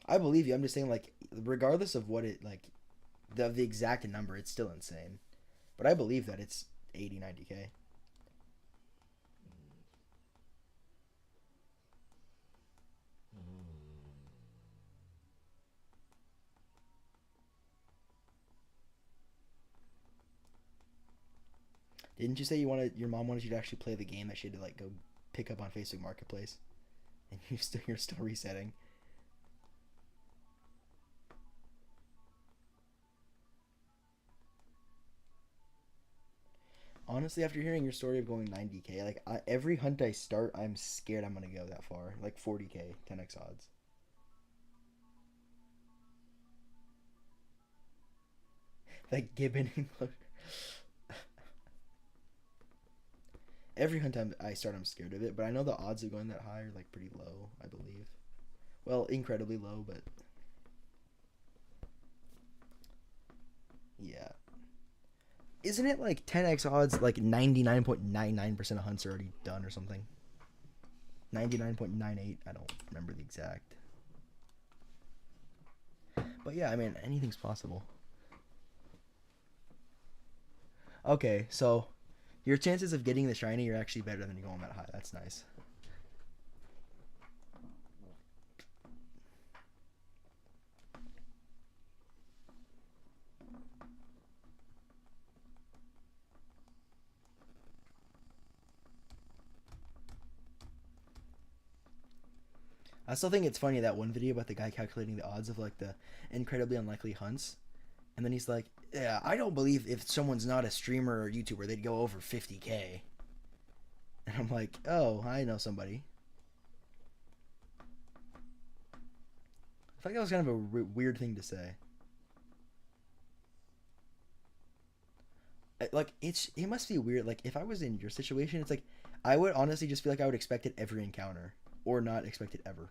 I believe you. I'm just saying, like, regardless of what it like, the exact number, it's still insane. But I believe that it's 80, 90K. Didn't you say your mom wanted you to actually play the game that she had to like go pick up on Facebook Marketplace, and you're still resetting? Honestly, after hearing your story of going 90K, like every hunt I start, I'm scared I'm gonna go that far, like 40K, 10x odds. Like Gibbon enclosure. Every hunt I start, I'm scared of it, but I know the odds of going that high are like pretty low, I believe. Well, incredibly low, but yeah. Isn't it like 10x odds, like 99.99% of hunts are already done or something? 99.98, I don't remember the exact. But yeah, I mean, anything's possible. Okay, so your chances of getting the shiny are actually better than you going that high. That's nice. I still think it's funny that one video about the guy calculating the odds of like the incredibly unlikely hunts, and then he's like, "Yeah, I don't believe if someone's not a streamer or YouTuber, they'd go over 50K." And I'm like, "Oh, I know somebody." I feel like that was kind of a weird thing to say. Like it must be weird. Like if I was in your situation, it's like I would honestly just feel like I would expect it every encounter or not expect it ever.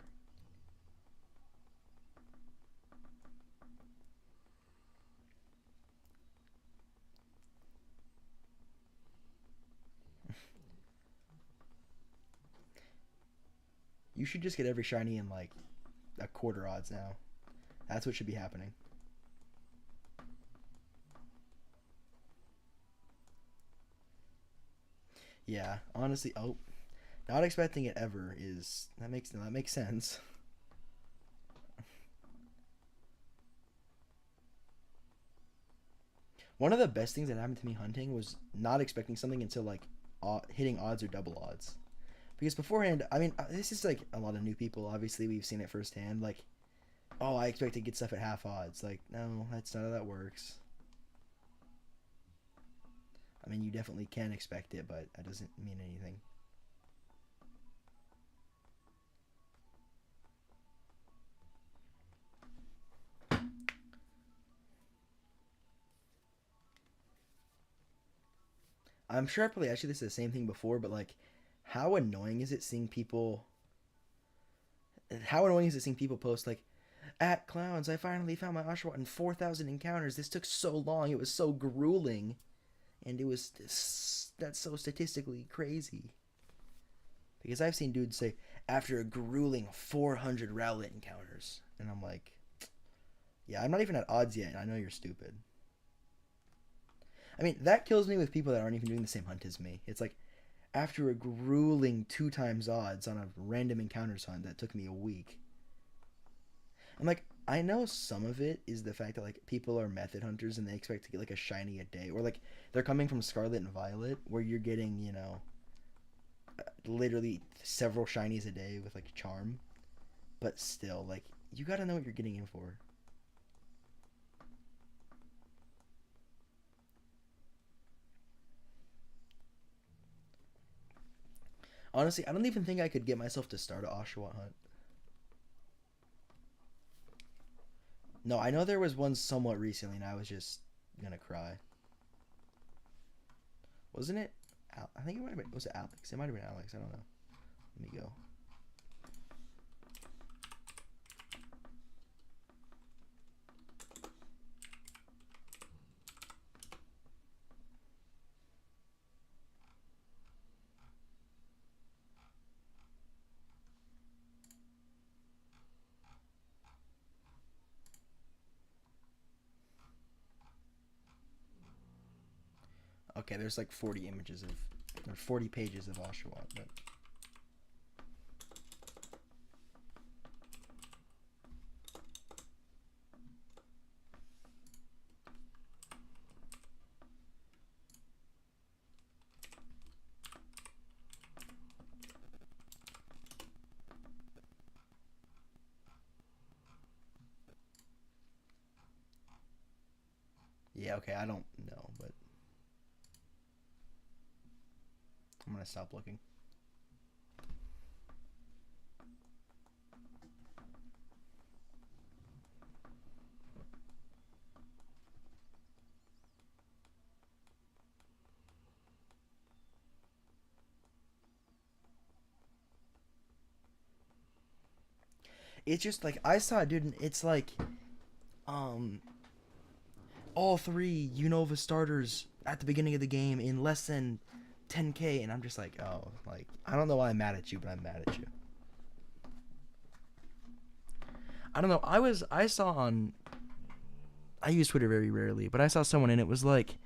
You should just get every shiny in like a quarter odds now. That's what should be happening. Yeah, honestly, oh, not expecting it ever is that makes sense. One of the best things that happened to me hunting was not expecting something until like hitting odds or double odds. Because beforehand, I mean, this is like a lot of new people. Obviously, we've seen it firsthand. Like, oh, I expect to get stuff at half odds. Like, no, that's not how that works. I mean, you definitely can expect it, but that doesn't mean anything. I'm sure I probably asked you this the same thing before, but like, how annoying is it seeing people? How annoying is it seeing people post like, "At clowns, I finally found my Oshawott in 4,000 encounters. This took so long. It was so grueling, and it was that's so statistically crazy." Because I've seen dudes say after a grueling 400 Rowlet encounters, and I'm like, yeah, I'm not even at odds yet, and I know you're stupid. I mean, that kills me with people that aren't even doing the same hunt as me. It's like after a grueling 2 times odds on a random encounters hunt that took me a week. I'm like, I know some of it is the fact that like people are method hunters and they expect to get like a shiny a day, or like they're coming from Scarlet and Violet where you're getting literally several shinies a day with like charm. But still, like you gotta know what you're getting in for. Honestly, I don't even think I could get myself to start a Oshawott hunt. No, I know there was one somewhat recently, and I was just gonna cry. Wasn't it? I think it might have been. Was it Alex? It might have been Alex. I don't know. Let me go. Okay, there's like 40 images of, or 40 pages of Oshawott, but yeah, okay, I don't know, but I'm gonna stop looking. It's just like I saw a dude, and it's like, um, all 3 Unova starters at the beginning of the game in less than 10K, and I'm just like, oh, like I don't know why I'm mad at you, but I'm mad at you. I don't know. I saw on I use Twitter very rarely, but I saw someone and it was like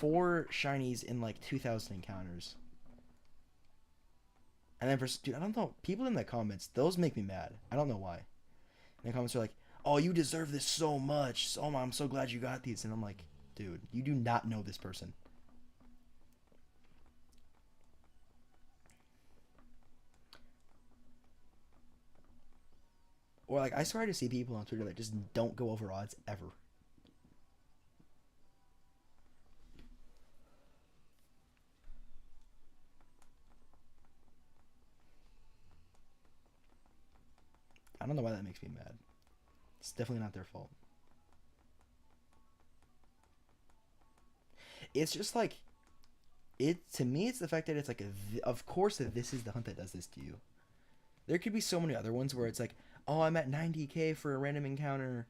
4 shinies in like 2,000 encounters. And then dude, I don't know. People in the comments, those make me mad. I don't know why. And the comments are like, "Oh, you deserve this so much. Oh, I'm so glad you got these." And I'm like, dude, you do not know this person. Or like, I swear to see people on Twitter that just don't go over odds ever. I don't know why that makes me mad. It's definitely not their fault. It's just like, it to me. It's the fact that it's like, of course that this is the hunt that does this to you. There could be so many other ones where it's like, oh, I'm at 90k for a random encounter,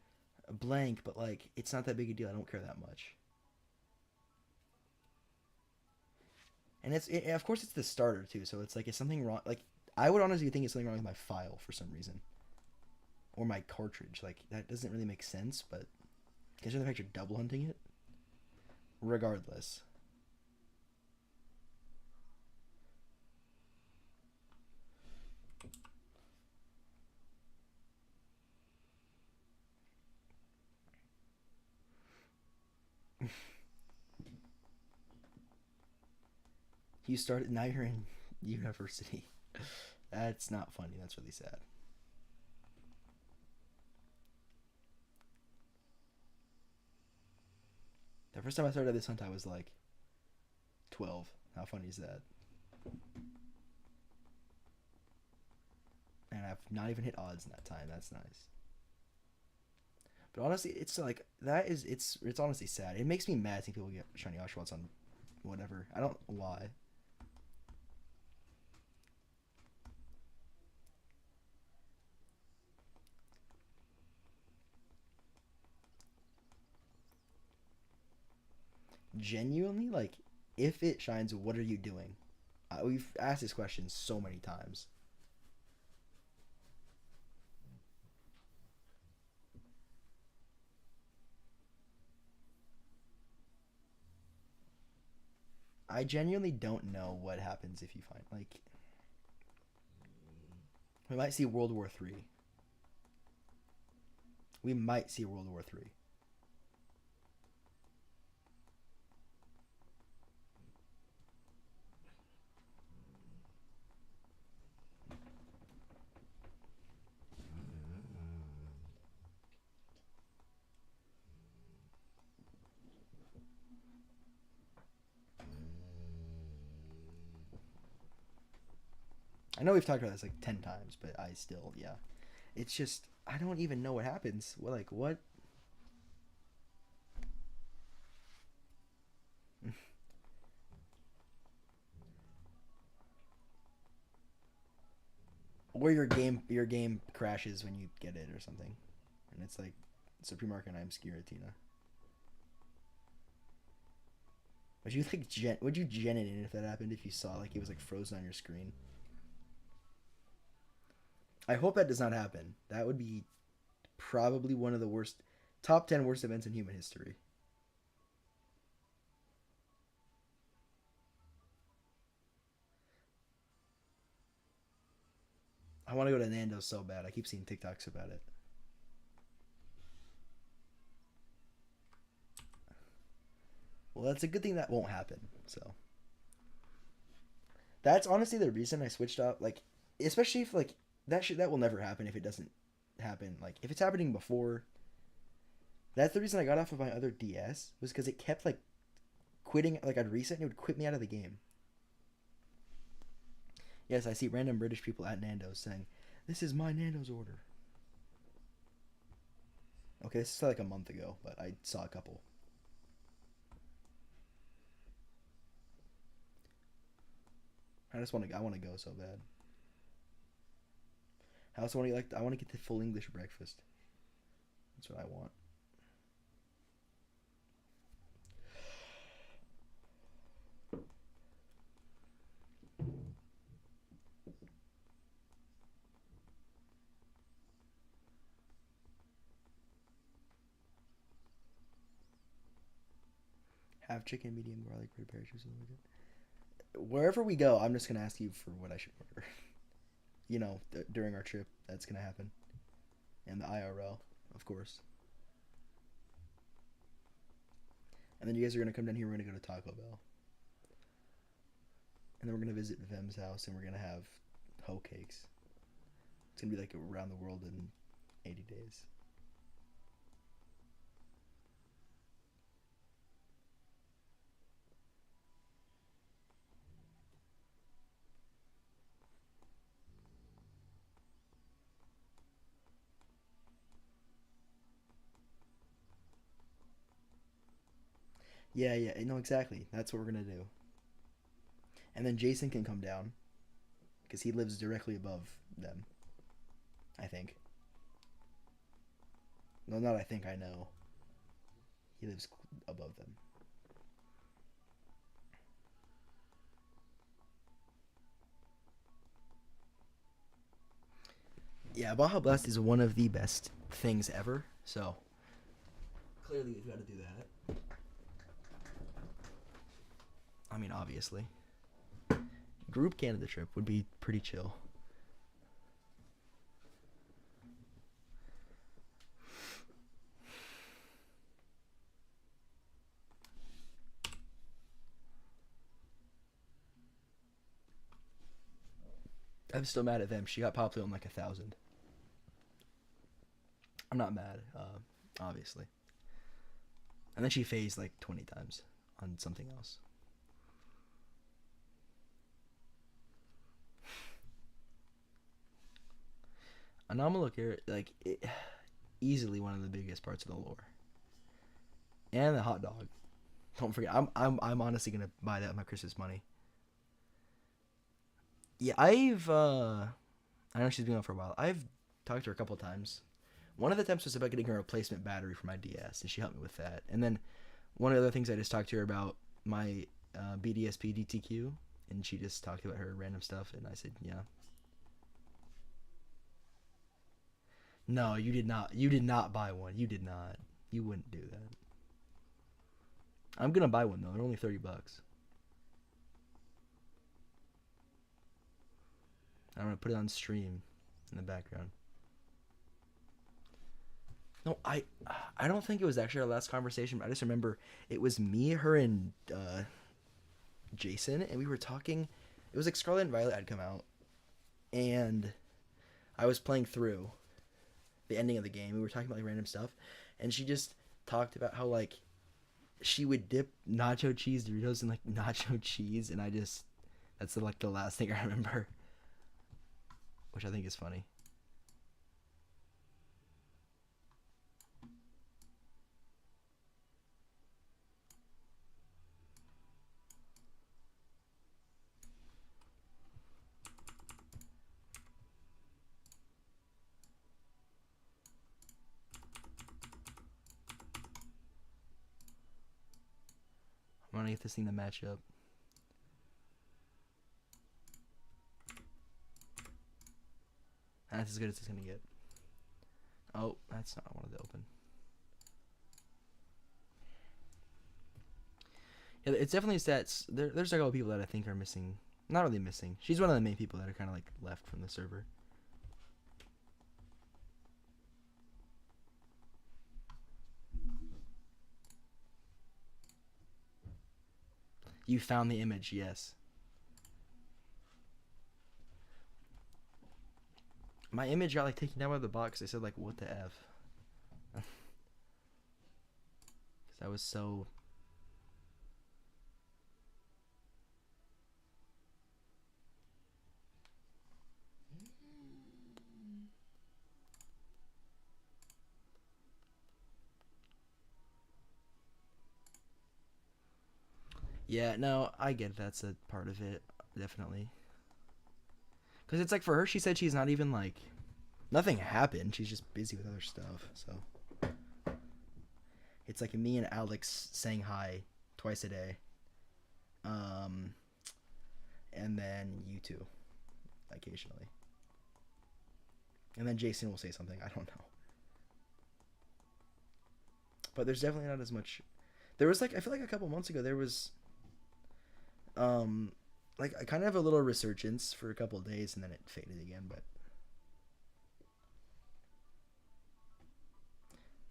blank, but like it's not that big a deal. I don't care that much. And of course it's the starter too. So it's like, is something wrong? Like, I would honestly think it's something wrong with my file for some reason, or my cartridge. Like, that doesn't really make sense, but considering the fact you're double hunting it, regardless. You started, now you're in university. That's not funny. That's really sad. The first time I started this hunt, I was like 12. How funny is that? And I've not even hit odds in that time. That's nice. But honestly, it's like, that is, it's honestly sad. It makes me mad seeing people get shiny Oshawotts on whatever. I don't know why. Genuinely, like, if it shines, what are you doing? We've asked this question so many times. I genuinely don't know what happens if you find, like, we might see World War III. We might see World War III. I know we've talked about this like 10 times, but I still, yeah. It's just, I don't even know what happens. Like, what? Or your game crashes when you get it or something. And it's like, Supermarket, I'm Skiratina. Would you gen it in if that happened, if you saw like it was like frozen on your screen? I hope that does not happen. That would be probably one of the worst, top 10 worst events in human history. I want to go to Nando's so bad. I keep seeing TikToks about it. Well, that's a good thing that won't happen. So that's honestly the reason I switched up. Like, especially if like that will never happen if it doesn't happen. Like, if it's happening before, that's the reason I got off of my other DS, was because it kept like quitting. Like, I'd reset and it would quit me out of the game. Yes, I see random British people at Nando's saying, "This is my Nando's order." Okay, this is like a month ago, but I saw a couple. I want to go so bad. I also want to I want to get the full English breakfast. That's what I want. Half chicken, medium garlic, red pear juice. Wherever we go, I'm just gonna ask you for what I should order. During our trip, that's gonna happen, and the IRL, of course. And then you guys are gonna come down here. We're gonna go to Taco Bell, and then we're gonna visit Vem's house, and we're gonna have hoe cakes. It's gonna be like around the world in 80 days. Yeah, yeah, no, exactly. That's what we're gonna do. And then Jason can come down because he lives directly above them. I think. No, not I think. I know. He lives above them. Yeah, Baja Blast is one of the best things ever. So clearly, we've got to do that. I mean, obviously, group Canada trip would be pretty chill. I'm still mad at them. She got Poply on like 1,000. I'm not mad, obviously. And then she phased like 20 times on something else. Anomalous like easily one of the biggest parts of the lore. And the hot dog. Don't forget, I'm honestly gonna buy that with my Christmas money. Yeah, I know she's been on for a while. I've talked to her a couple of times. One of the times was about getting her a replacement battery for my DS, and she helped me with that. And then one of the other things I just talked to her about my BDSP DTQ, and she just talked about her random stuff, and I said, yeah. No, you did not. You did not buy one. You did not. You wouldn't do that. I'm gonna buy one though. They're only $30. I'm gonna put it on stream in the background. No, I don't think it was actually our last conversation. But I just remember it was me, her, and Jason, and we were talking. It was like Scarlet and Violet had come out, and I was playing through the ending of the game. We were talking about like random stuff, and she just talked about how like she would dip nacho cheese Doritos in like nacho cheese, and that's like the last thing I remember, which I think is funny. I'm gonna get this thing to match up. That's as good as it's gonna get. Oh, that's not what I wanted to open. Yeah, it's definitely stats. There's like a couple people that I think are missing. Not really missing. She's one of the main people that are kind of like left from the server. You found the image, yes. My image got like taken down by the box. I said like, what the F? Because I was so... Yeah, no, I get that's a part of it, definitely. Because it's like for her, she said she's not even like... Nothing happened. She's just busy with other stuff, so... It's like me and Alex saying hi twice a day. And then you two, occasionally. And then Jason will say something. I don't know. But there's definitely not as much... There was like I feel like a couple months ago there was um like I kind of a little resurgence for a couple of days and then it faded again, but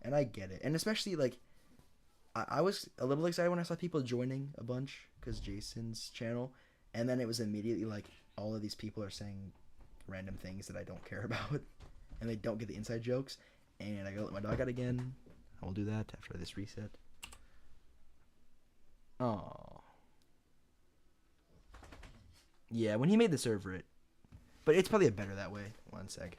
and I get it. And especially like I was a little excited when I saw people joining a bunch because Jason's channel, and then it was immediately like all of these people are saying random things that I don't care about, and they don't get the inside jokes. And I gotta let my dog out again. I will do that after this reset. Oh, yeah. When he made the server, but it's probably better that way. One sec.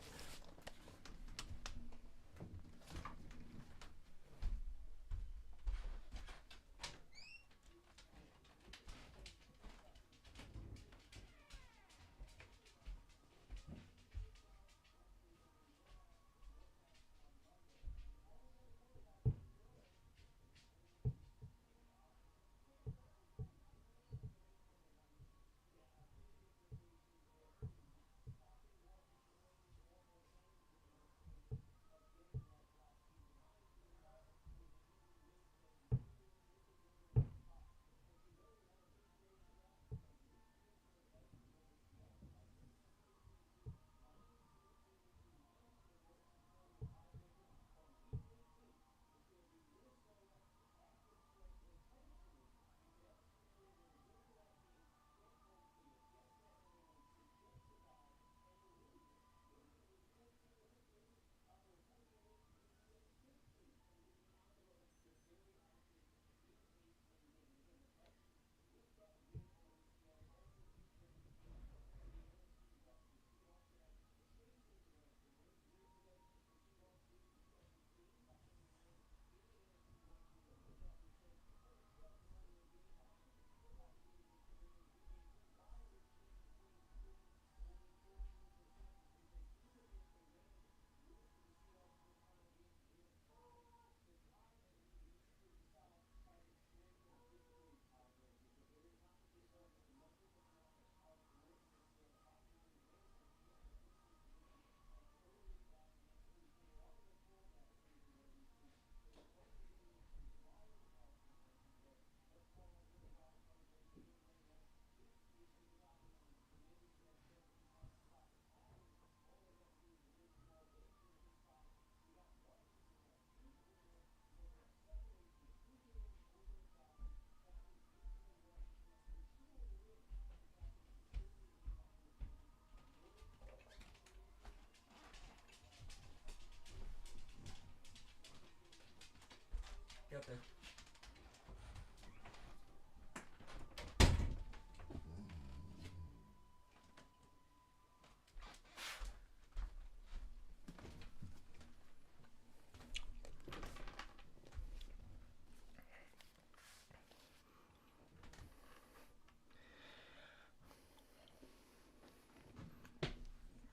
Get up there.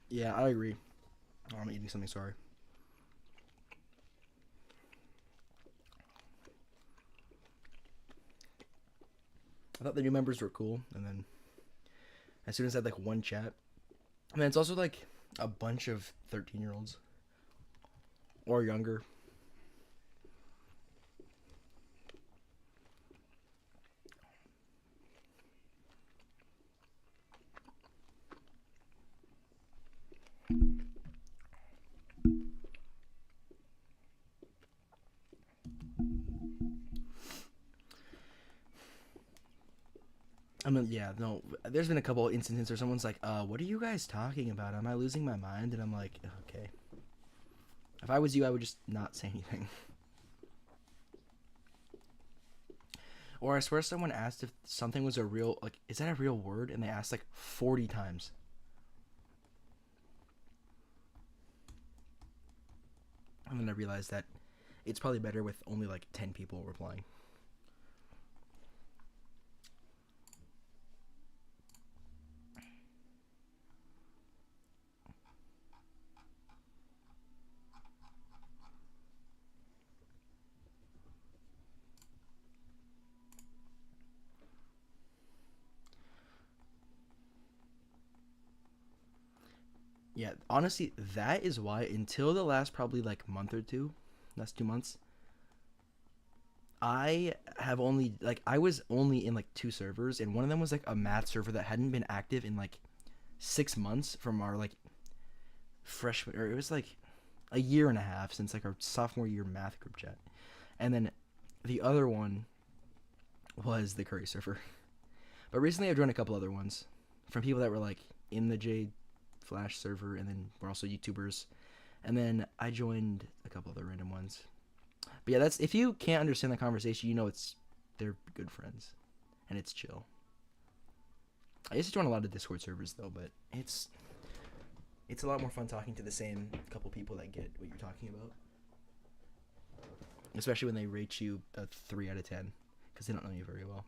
Yeah, I agree. Oh, I'm eating something. Sorry. I thought the new members were cool, and then as soon as I had like one chat, I mean, it's also like a bunch of 13-year-olds or younger. I mean, yeah, no. There's been a couple of instances where someone's like, what are you guys talking about? Am I losing my mind?" And I'm like, "Okay. If I was you, I would just not say anything." Or I swear someone asked if something was a real, like, is that a real word? And they asked like 40 times. And then I realized that it's probably better with only like 10 people replying. Yeah, honestly, that is why until the last probably like month or two, last 2 months, I have only like I was only in like two servers, and one of them was like a math server that hadn't been active in like 6 months from our like freshman, or it was like a year and a half since like our sophomore year math group chat. And then the other one was the Curry server. But recently I've joined a couple other ones from people that were like in the J Flash server, and then we're also YouTubers. And then I joined a couple other random ones. But yeah, that's if you can't understand the conversation, you know it's they're good friends and it's chill. I used to join a lot of Discord servers though, but it's a lot more fun talking to the same couple people that get what you're talking about. Especially when they rate you a 3 out of 10 because they don't know you very well.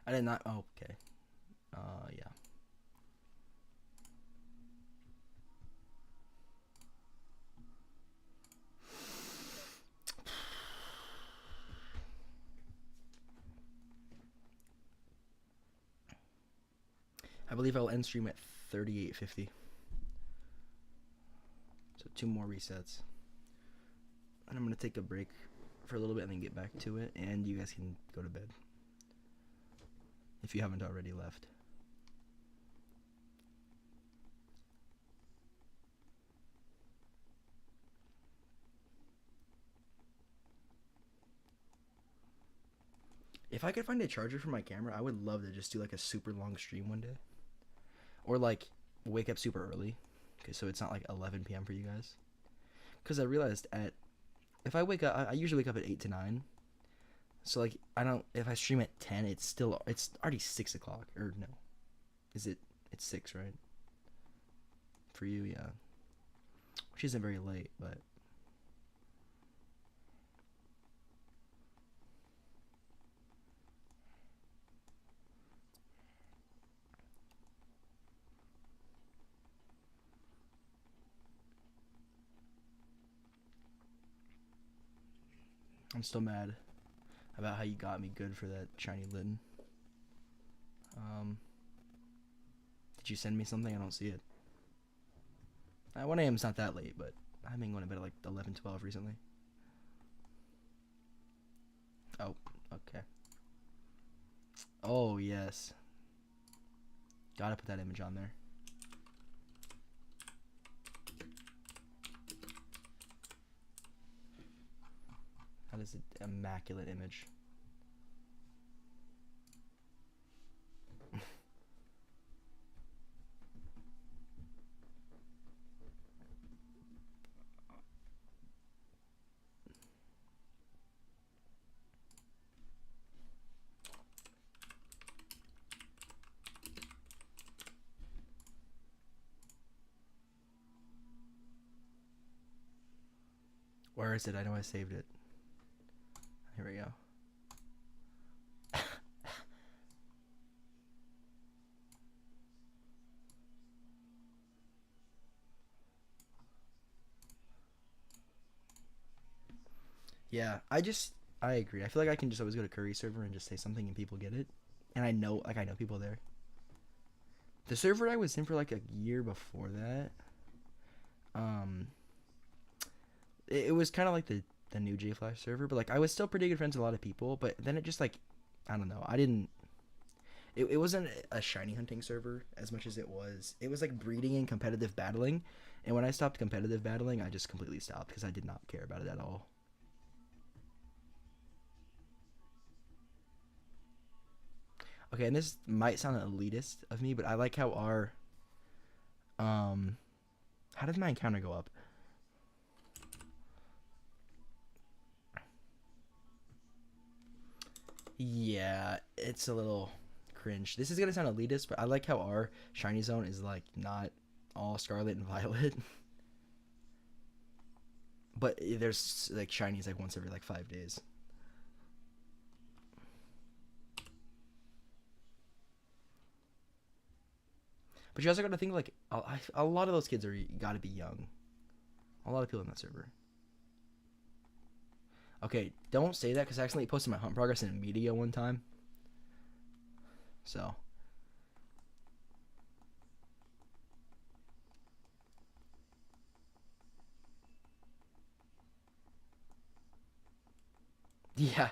I did not. Oh, okay. Yeah. I believe I'll end stream at 38:50. So 2 more resets. And I'm going to take a break for a little bit and then get back to it. And you guys can go to bed. If you haven't already left. If I could find a charger for my camera, I would love to just do like a super long stream one day. Or like wake up super early. Okay, so it's not like 11 p.m. for you guys. Because I realized if I wake up, I usually wake up at 8 to 9. So like if I stream at 10, it's already 6 o'clock. Or no. It's 6, right? For you, yeah. Which isn't very late, but I'm still mad about how you got me good for that shiny Litten. Did you send me something? I don't see it. 1 a.m. is not that late, but I've been going to bed at like 11, 12 recently. Oh, okay. Oh, yes. Gotta put that image on there. That is an immaculate image. Where is it? I know I saved it. Here we go. Yeah, I agree. I feel like I can just always go to Curry server and just say something and people get it. And I know people there. The server I was in for like a year before that, um, it was kind of like the new J Flash server, but like I was still pretty good friends with a lot of people. But then it just like, I don't know, I didn't. It wasn't a shiny hunting server as much as it was. It was like breeding and competitive battling, and when I stopped competitive battling, I just completely stopped because I did not care about it at all. Okay, and this might sound elitist of me, but I like how our how did my encounter go up? Yeah, it's a little cringe. This is gonna sound elitist, but I like how our shiny zone is like not all scarlet and violet. But there's like shinies like once every like 5 days. But you also got to think like a lot of those kids are got to be young. A lot of people in that server. Okay, don't say that because I accidentally posted my hunt progress in media one time. So. Yeah.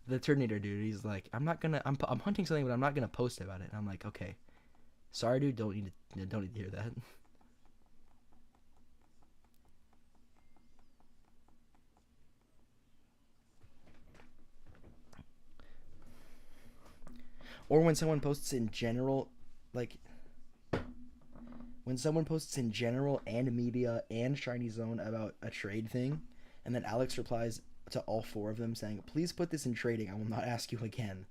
The Terminator dude, he's like, I'm hunting something, but I'm not gonna post about it. And I'm like, okay, sorry, dude, don't need to hear that. Or when someone posts in general, like when someone posts in general and media and Shiny Zone about a trade thing, and then Alex replies to all four of them saying, "Please put this in trading. I will not ask you again."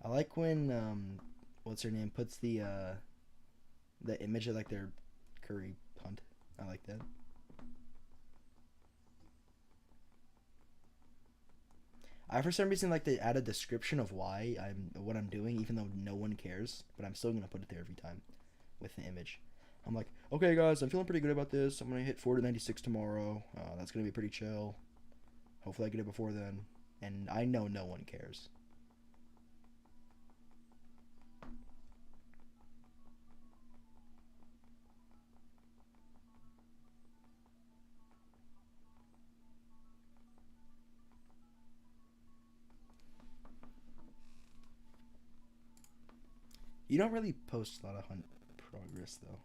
I like when what's her name puts the image of like their curry hunt. I like that. I for some reason like to add a description of why I'm what I'm doing, even though no one cares. But I'm still gonna put it there every time with the image. I'm like, okay, guys, I'm feeling pretty good about this. I'm gonna hit 4 to 96 tomorrow. That's gonna be pretty chill. Hopefully, I get it before then. And I know no one cares. You don't really post a lot of hunt progress though.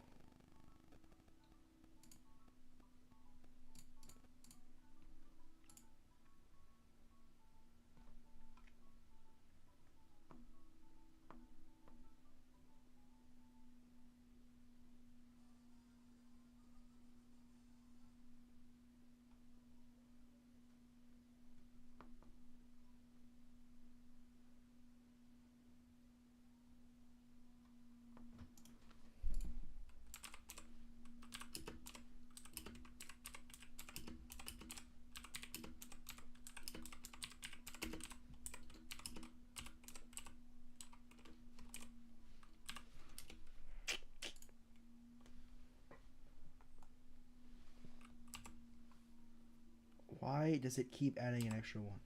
Why does it keep adding an extra one?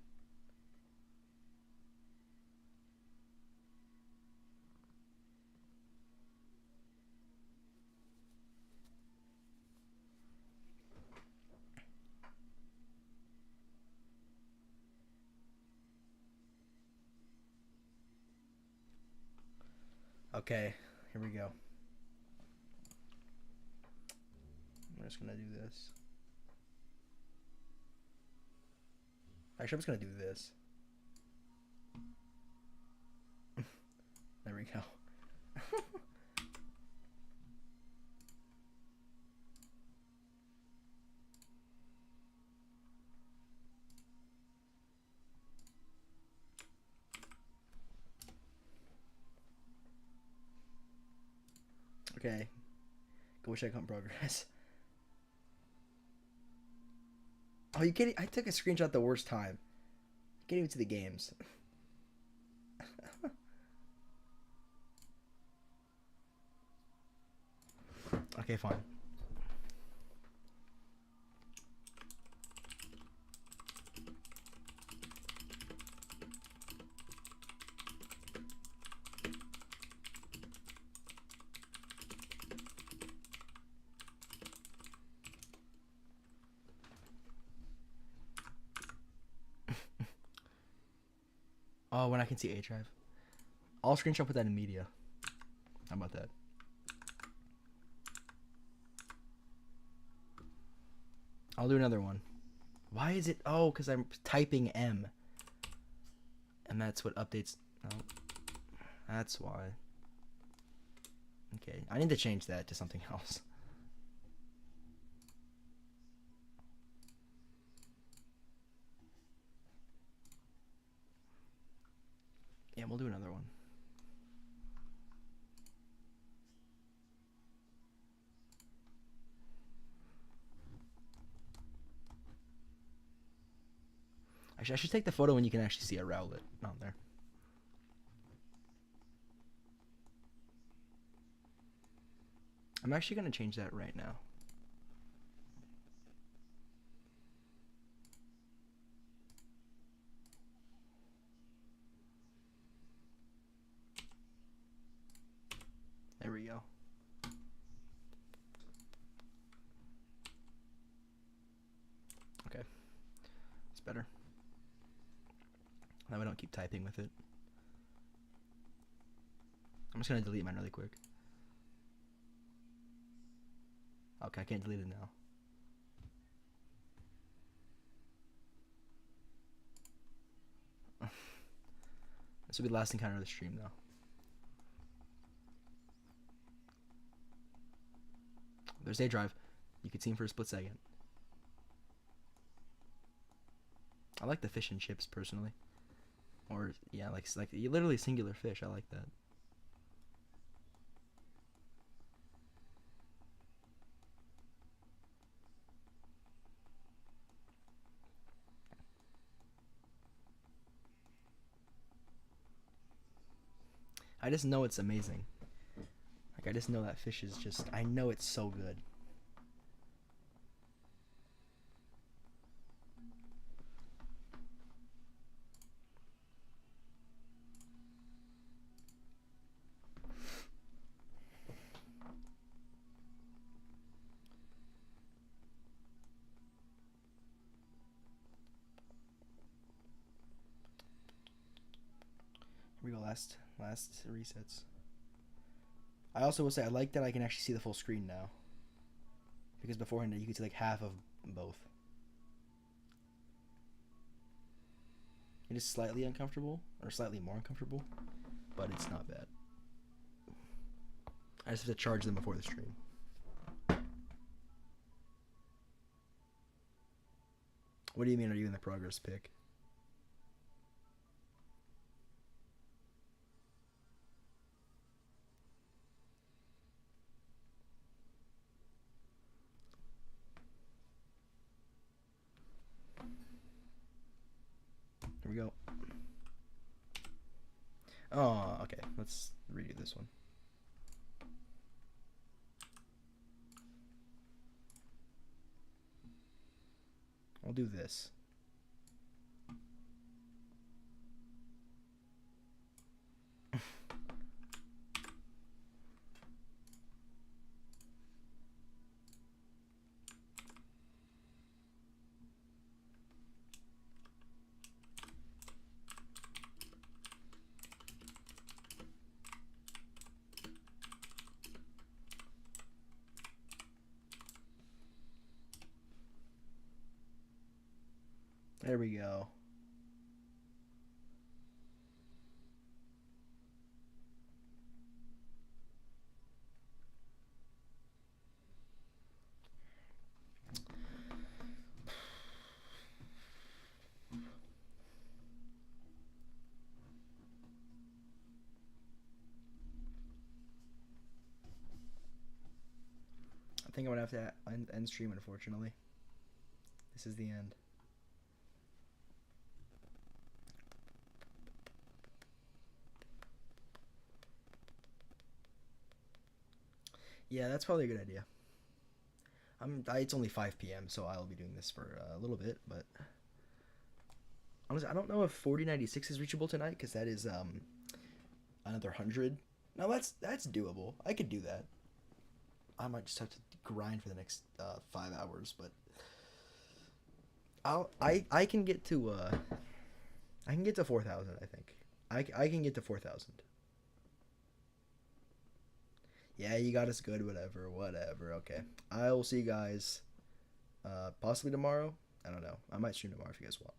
Okay, here we go. I'm just gonna do this. Actually, I'm just gonna do this. There we go. Okay. Go check on progress. Oh, you kidding? I took a screenshot the worst time. Get even to the games. Okay, fine. Oh, when I can see A drive. I'll screenshot put that in media. How about that? I'll do another one. Why is it? Oh, because I'm typing M. And that's what updates. Oh, that's why. Okay, I need to change that to something else. Yeah, we'll do another one. Actually, I should take the photo when you can actually see a Rowlet on there. I'm actually going to change that right now. There we go. Okay. It's better. Now we don't keep typing with it. I'm just going to delete mine really quick. Okay, I can't delete it now. This will be the last encounter of the stream now. There's day drive. You could see him for a split second. I like the fish and chips personally. Or yeah, like literally singular fish. I like that. I just know it's amazing. Like I just know that fish is just. I know it's so good. Here we go. Last resets. I also will say I like that I can actually see the full screen now. Because beforehand you could see like half of both. It is slightly uncomfortable, or slightly more uncomfortable, but it's not bad. I just have to charge them before the stream. What do you mean, are you in the progress pick? Here we go. Oh, okay. Let's redo this one. I'll do this. There we go. I think I'm gonna have to end stream, unfortunately. This is the end. Yeah, that's probably a good idea. It's only 5 p.m., so I'll be doing this for a little bit, but honestly, I don't know if 4096 is reachable tonight, because that is another 100. No, that's doable. I could do that. I might just have to grind for the next 5 hours, but I can get to 4,000. I think I can get to 4,000. Yeah, you got us good. Whatever. Okay, I will see you guys possibly tomorrow. I don't know. I might stream tomorrow if you guys want.